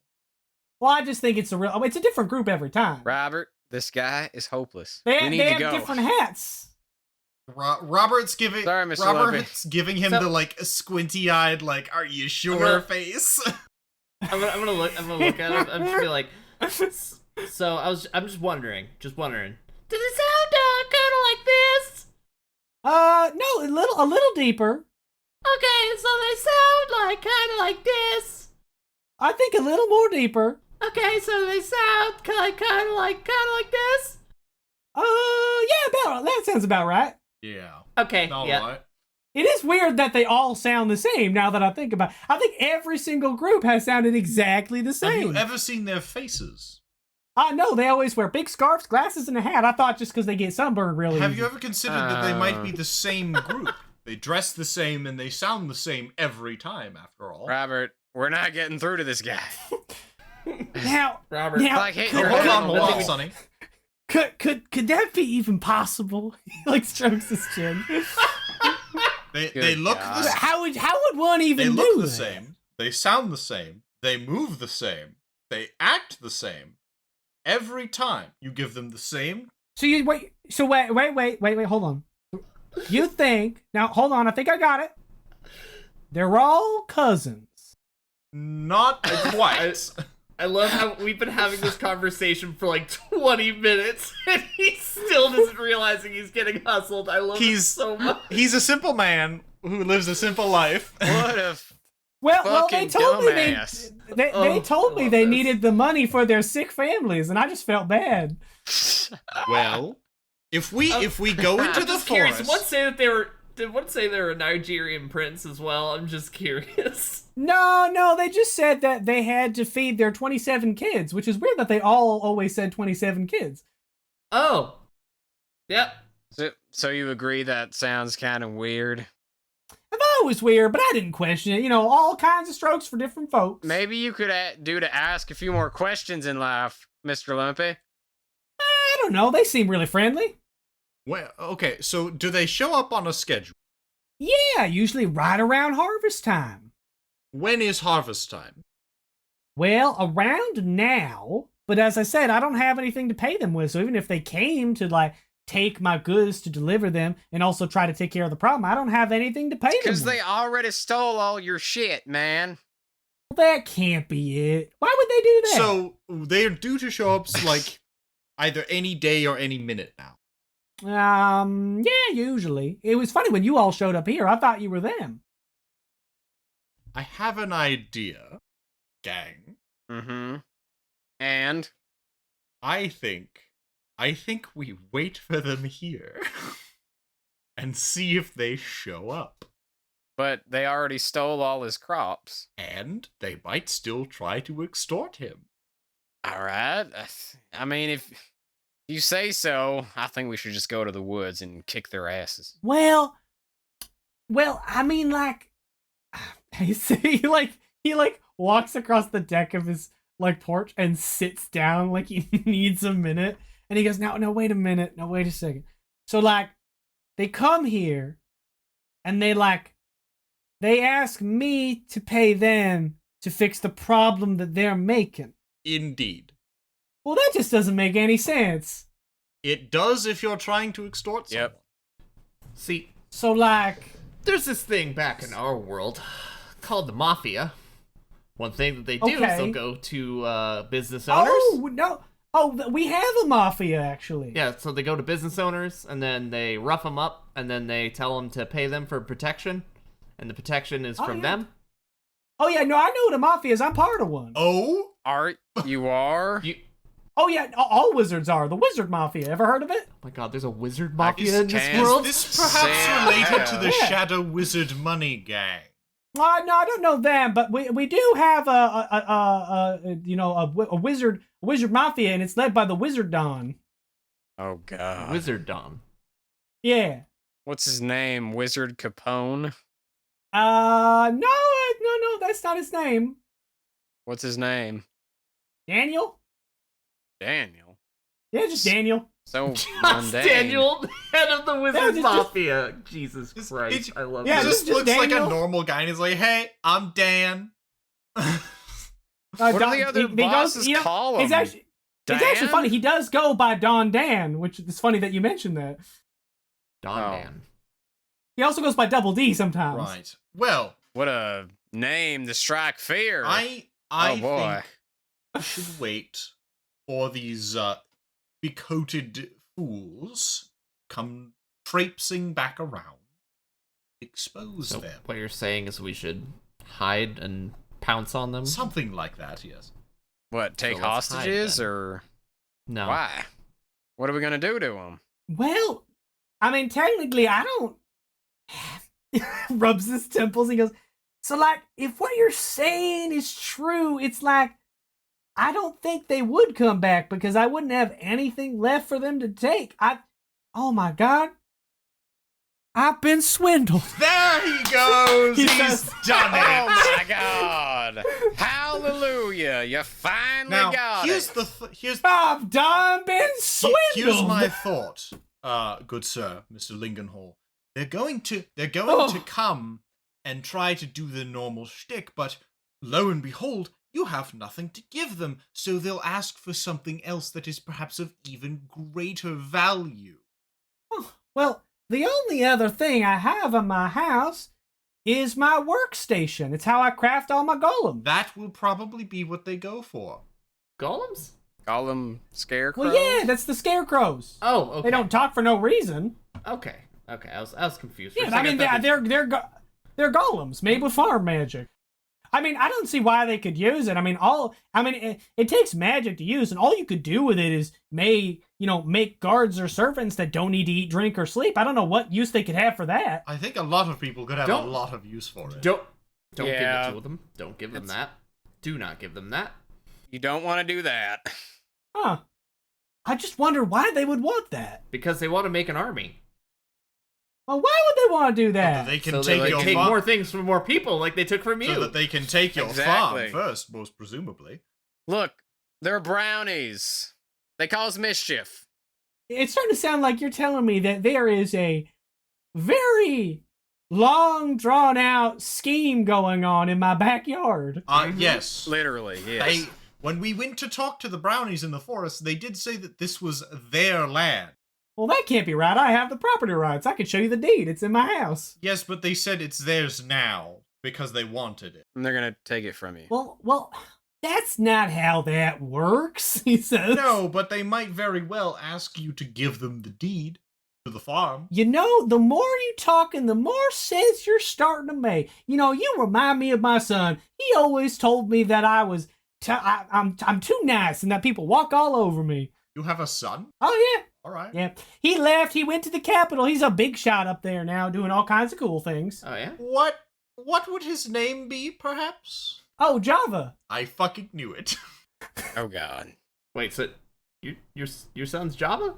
Speaker 2: Well, I just think it's a different group every time.
Speaker 4: Robert, this guy is hopeless.
Speaker 2: They
Speaker 4: we
Speaker 2: have,
Speaker 4: need
Speaker 2: they
Speaker 4: to
Speaker 2: have
Speaker 4: go.
Speaker 2: different hats.
Speaker 3: Robert's giving
Speaker 4: Sorry, Mr. Lumpy.
Speaker 3: Robert's giving him the like squinty-eyed, like, "Are you sure?" face.
Speaker 1: I'm gonna look at him. I'm just be like, so I'm just wondering. Does it sound kind of like this?
Speaker 2: No, a little deeper.
Speaker 1: Okay, so they sound like kind of like this.
Speaker 2: I think a little more deeper.
Speaker 1: Okay, so they sound kind of like this.
Speaker 2: Yeah, that sounds about right.
Speaker 3: Yeah.
Speaker 1: Okay,
Speaker 3: All
Speaker 1: yeah.
Speaker 3: right.
Speaker 2: It is weird that they all sound the same now that I think about it. I think every single group has sounded exactly the
Speaker 3: Have
Speaker 2: same.
Speaker 3: you ever seen their faces?
Speaker 2: No, they always wear big scarves, glasses, and a hat. I thought just because they get sunburned really
Speaker 3: Have
Speaker 2: easy.
Speaker 3: you ever considered that they might be the same group? They dress the same and they sound the same every time, after all.
Speaker 4: Robert, we're not getting through to this guy.
Speaker 2: Now,
Speaker 1: Robert,
Speaker 2: now,
Speaker 4: like, hey,
Speaker 2: could,
Speaker 3: Hold on, Sonny.
Speaker 2: could that be even possible? He like strokes his chin.
Speaker 3: They look
Speaker 4: God.
Speaker 3: the
Speaker 2: How would one
Speaker 3: They
Speaker 2: even
Speaker 3: look
Speaker 2: do
Speaker 3: the
Speaker 2: that?
Speaker 3: same. They sound the same. They move the same. They act the same. Every time you give them the same.
Speaker 2: So you wait. So wait. Hold on. You think now? Hold on. I think I got it. They're all cousins.
Speaker 3: Not quite.
Speaker 1: I love how we've been having this conversation for like 20 minutes and he still isn't realizing he's getting hustled. I love it so much.
Speaker 3: He's a simple man who lives a simple life.
Speaker 4: What a
Speaker 2: Well, they
Speaker 4: fucking
Speaker 2: told me
Speaker 4: dumbass.
Speaker 2: they told me they needed the money for their sick families, and I just felt bad.
Speaker 3: Well, if we go into
Speaker 1: I'm
Speaker 3: the
Speaker 1: just curious.
Speaker 3: forest,
Speaker 1: Did one say they were a Nigerian prince as well? I'm just curious.
Speaker 2: No, they just said that they had to feed their 27 kids, which is weird that they all always said 27 kids.
Speaker 1: Oh. Yep.
Speaker 4: So you agree that sounds kind of weird?
Speaker 2: I thought it was weird, but I didn't question it. You know, all kinds of strokes for different folks.
Speaker 4: Maybe you could do to ask a few more questions in life, Mr. Lumpy.
Speaker 2: I don't know. They seem really friendly.
Speaker 3: well, okay. So do they show up on a schedule?
Speaker 2: Yeah, usually right around harvest time.
Speaker 3: When is harvest time?
Speaker 2: Well, around now, but as I said, I don't have anything to pay them with, so even if they came to, like, take my goods to deliver them and also try to take care of the problem, I don't have anything to pay them
Speaker 4: Because
Speaker 2: with.
Speaker 4: they already stole all your shit, man.
Speaker 2: That can't be it. Why would they do that?
Speaker 3: So they're due to show up like either any day or any minute now.
Speaker 2: Yeah, usually. It was funny when you all showed up here. I thought you were them.
Speaker 3: I have an idea, gang.
Speaker 4: Mm-hmm. And?
Speaker 3: I think we wait for them here and see if they show up.
Speaker 4: But they already stole all his crops.
Speaker 3: And they might still try to extort him.
Speaker 4: Alright. I mean, if you say so, I think we should just go to the woods and kick their asses.
Speaker 2: Well, I mean, like, he walks across the deck of his like porch and sits down like he needs a minute, and he goes, "No, wait a minute, no, wait a second." So like, they come here, and they ask me to pay them to fix the problem that they're making.
Speaker 3: Indeed.
Speaker 2: Well, that just doesn't make any sense.
Speaker 3: It does if you're trying to extort someone.
Speaker 4: Yep.
Speaker 1: See,
Speaker 2: So like,
Speaker 1: there's this thing back in our world called the mafia. One thing that they do is
Speaker 2: Okay.
Speaker 1: they'll go to business owners.
Speaker 2: oh no, we have a mafia actually.
Speaker 1: Yeah, so they go to business owners and then they rough them up and then they tell them to pay them for protection, and the protection is from
Speaker 2: yeah.
Speaker 1: them.
Speaker 2: Oh yeah, no, I know what a mafia is. I'm part of one.
Speaker 3: Oh?
Speaker 4: You are?
Speaker 2: Oh yeah, all wizards are. The wizard mafia. Ever heard of it?
Speaker 1: Oh my god, there's a wizard mafia in this
Speaker 4: can-
Speaker 1: world?
Speaker 3: Is this perhaps
Speaker 4: Sam,
Speaker 3: related to the
Speaker 2: yeah.
Speaker 3: Shadow Wizard Money Gang?
Speaker 2: No, I don't know them, but we do have a wizard mafia, and it's led by the Wizard Don.
Speaker 4: Oh, God.
Speaker 1: Wizard Dom.
Speaker 2: Yeah.
Speaker 4: What's his name? Wizard Capone?
Speaker 2: No, that's not his name.
Speaker 4: What's his name?
Speaker 2: Daniel?
Speaker 4: Daniel.
Speaker 2: Yeah, just Daniel.
Speaker 4: So
Speaker 1: Just
Speaker 4: mundane.
Speaker 1: Daniel, head of the wizard
Speaker 2: just-
Speaker 1: mafia. Jesus
Speaker 3: It's-
Speaker 1: Christ,
Speaker 3: it-
Speaker 1: I love
Speaker 2: Yeah,
Speaker 3: He
Speaker 1: this.
Speaker 3: just
Speaker 2: just
Speaker 3: looks like a
Speaker 2: Daniel.
Speaker 3: normal guy and he's like, "Hey, I'm Dan."
Speaker 4: What do the other bosses call
Speaker 2: It's
Speaker 4: him?
Speaker 2: actually, it's actually
Speaker 4: Dan?
Speaker 2: funny. He does go by Don Dan, which is funny that you mentioned that.
Speaker 1: Dondan.
Speaker 2: He also goes by Double D sometimes.
Speaker 3: Right. Well,
Speaker 4: What a name to strike fear.
Speaker 3: I
Speaker 4: Oh, boy.
Speaker 3: think we should wait for these becoated fools come traipsing back around. Expose
Speaker 1: So
Speaker 3: them.
Speaker 1: what you're saying is we should hide and pounce on them?
Speaker 3: Something like that, yes.
Speaker 4: What, take
Speaker 1: So let's hide
Speaker 4: hostages,
Speaker 1: then.
Speaker 4: or
Speaker 1: No.
Speaker 4: why? What are we going to do to them?
Speaker 2: Well, I mean, technically, I don't. Rubs his temples and goes, so, like, if what you're saying is true, it's like, I don't think they would come back because I wouldn't have anything left for them to take. Oh my God. I've been swindled.
Speaker 3: There he goes!
Speaker 2: He
Speaker 3: He's
Speaker 2: says-
Speaker 3: done
Speaker 4: Oh
Speaker 3: it!
Speaker 4: my God! Hallelujah! You finally
Speaker 3: Now,
Speaker 4: got
Speaker 3: here's
Speaker 4: it.
Speaker 2: I've done been swindled.
Speaker 3: Here's my thought, good sir, Mr. Lingenhall. They're going to
Speaker 2: Oh.
Speaker 3: come and try to do the normal shtick, but lo and behold, you have nothing to give them, so they'll ask for something else that is perhaps of even greater value.
Speaker 2: Well, the only other thing I have in my house is my workstation. It's how I craft all my golems.
Speaker 3: That will probably be what they go for.
Speaker 1: Golems?
Speaker 4: Call them scarecrows?
Speaker 2: Well, yeah, that's the scarecrows.
Speaker 1: Oh, okay.
Speaker 2: They don't talk for no reason.
Speaker 1: Okay. Okay. I was confused. For
Speaker 2: Yeah,
Speaker 1: a
Speaker 2: I mean,
Speaker 1: second.
Speaker 2: they're golems made with farm magic. I mean, I don't see why they could use it. I mean, it takes magic to use, and all you could do with it is make guards or servants that don't need to eat, drink, or sleep. I don't know what use they could have for that.
Speaker 3: I think a lot of people could have
Speaker 1: Don't-
Speaker 3: a lot of use for it.
Speaker 1: Don't
Speaker 4: Yeah.
Speaker 1: give it to them. Don't give them that. Do not give them that.
Speaker 4: You don't want to do that.
Speaker 2: Huh. I just wonder why they would want that.
Speaker 1: Because they want to make an army.
Speaker 2: Well, why would they want to do
Speaker 3: So
Speaker 2: that?
Speaker 3: that they can
Speaker 1: So
Speaker 3: take
Speaker 1: they
Speaker 3: your
Speaker 1: can take
Speaker 3: farm.
Speaker 1: more things from more people like they took from you.
Speaker 3: So that they can take your
Speaker 4: Exactly.
Speaker 3: farm first, most presumably.
Speaker 4: Look, they're brownies. They cause mischief.
Speaker 2: It's starting to sound like you're telling me that there is a very long, drawn-out scheme going on in my backyard.
Speaker 3: Yes.
Speaker 4: Literally, yes.
Speaker 3: When we went to talk to the brownies in the forest, they did say that this was their land.
Speaker 2: Well, that can't be right. I have the property rights. I can show you the deed. It's in my house.
Speaker 3: Yes, but they said it's theirs now because they wanted it.
Speaker 4: And they're going to take it from you.
Speaker 2: Well, that's not how that works, he says.
Speaker 3: No, but they might very well ask you to give them the deed to the farm.
Speaker 2: You know, the more you talking, the more sense you're starting to make. You know, you remind me of my son. He always told me that I'm too nice and that people walk all over me.
Speaker 3: You have a son?
Speaker 2: Oh, yeah.
Speaker 3: All right.
Speaker 2: Yeah. He left. He went to the Capitol. He's a big shot up there now doing all kinds of cool things.
Speaker 1: Oh yeah.
Speaker 3: What would his name be, perhaps?
Speaker 2: Oh, Java.
Speaker 3: I fucking knew it.
Speaker 4: Oh, God.
Speaker 1: Wait. So your son's Java?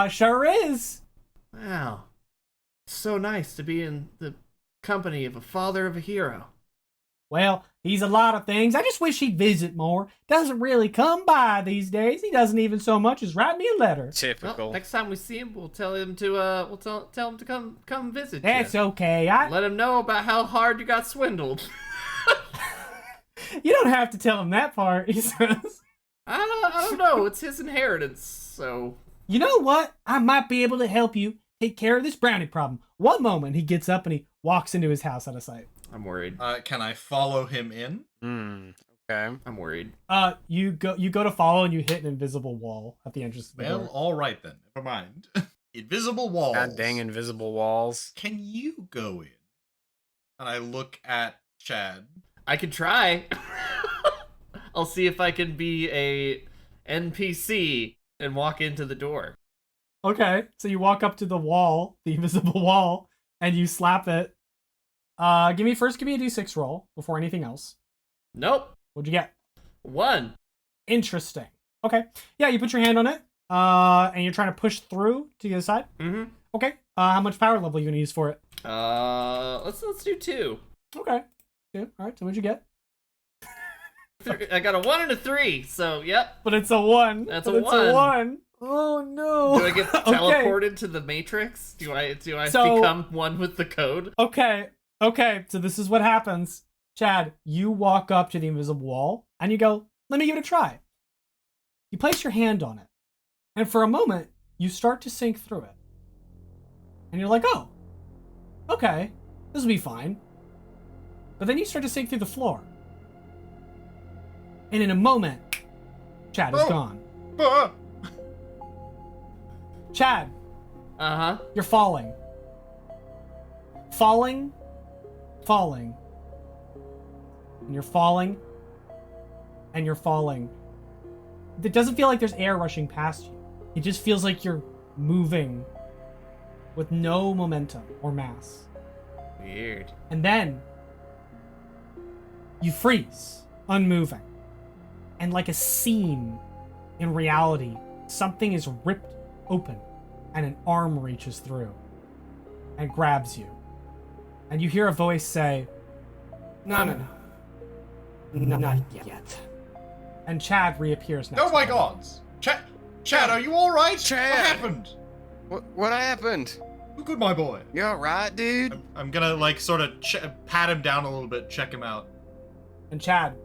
Speaker 2: Sure is.
Speaker 1: Wow. So nice to be in the company of a father of a hero.
Speaker 2: Well, he's a lot of things. I just wish he'd visit more. Doesn't really come by these days. He doesn't even so much as write me a letter.
Speaker 4: Typical.
Speaker 1: Well, next time we see him, we'll tell him to tell him to come visit
Speaker 2: That's
Speaker 1: you.
Speaker 2: okay.
Speaker 1: Let him know about how hard you got swindled.
Speaker 2: You don't have to tell him that part, he says.
Speaker 1: I don't know. It's his inheritance, so.
Speaker 2: You know what? I might be able to help you take care of this brownie problem. One moment, he gets up and he walks into his house out of sight.
Speaker 1: I'm worried.
Speaker 3: Can I follow him in?
Speaker 4: Okay.
Speaker 1: I'm worried.
Speaker 2: You go to follow and you hit an invisible wall at the entrance of the
Speaker 3: Well,
Speaker 2: door.
Speaker 3: all right then. Never mind. Invisible walls.
Speaker 4: God dang invisible walls.
Speaker 3: Can you go in? And I look at Chad.
Speaker 1: I could try. I'll see if I can be a NPC and walk into the door.
Speaker 2: Okay, so you walk up to the wall, the invisible wall, and you slap it. Give me a D6 roll before anything else.
Speaker 1: Nope.
Speaker 2: What'd you get?
Speaker 1: 1.
Speaker 2: Interesting. Okay. Yeah, you put your hand on it, and you're trying to push through to the other side.
Speaker 1: Mm-hmm.
Speaker 2: Okay. How much power level are you gonna use for it?
Speaker 1: Let's do 2.
Speaker 2: Okay. Yeah. All right. So what'd you get?
Speaker 1: I got a 1 and a 3, so yep.
Speaker 2: But it's a 1.
Speaker 1: That's
Speaker 2: But
Speaker 1: a
Speaker 2: it's
Speaker 1: 1.
Speaker 2: a 1. Oh no.
Speaker 1: Do I get
Speaker 2: Okay.
Speaker 1: teleported to the Matrix? Do I
Speaker 2: So-
Speaker 1: become one with the code?
Speaker 2: Okay. So this is what happens. Chad, you walk up to the invisible wall and you go, let me give it a try. You place your hand on it. And for a moment, you start to sink through it. And you're like, oh, okay, this will be fine. But then you start to sink through the floor. And in a moment, Chad is gone. Chad, you're falling. Falling. And you're falling. And you're falling. It doesn't feel like there's air rushing past you. It just feels like you're moving with no momentum or mass.
Speaker 1: Weird.
Speaker 2: And then you freeze, unmoving. And like a seam in reality, something is ripped open and an arm reaches through and grabs you. And you hear a voice say, No, not yet. And Chad reappears next.
Speaker 3: Oh my god! Chad, are you alright?
Speaker 4: Chad!
Speaker 3: What happened?
Speaker 4: What happened?
Speaker 3: You good, my boy?
Speaker 4: You alright, dude?
Speaker 3: I'm gonna, like, sort of pat him down a little bit, check him out.
Speaker 2: And Chad,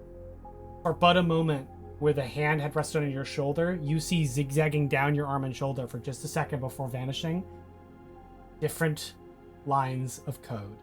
Speaker 2: for but a moment where the hand had rested on your shoulder, you see zigzagging down your arm and shoulder for just a second before vanishing, different lines of code.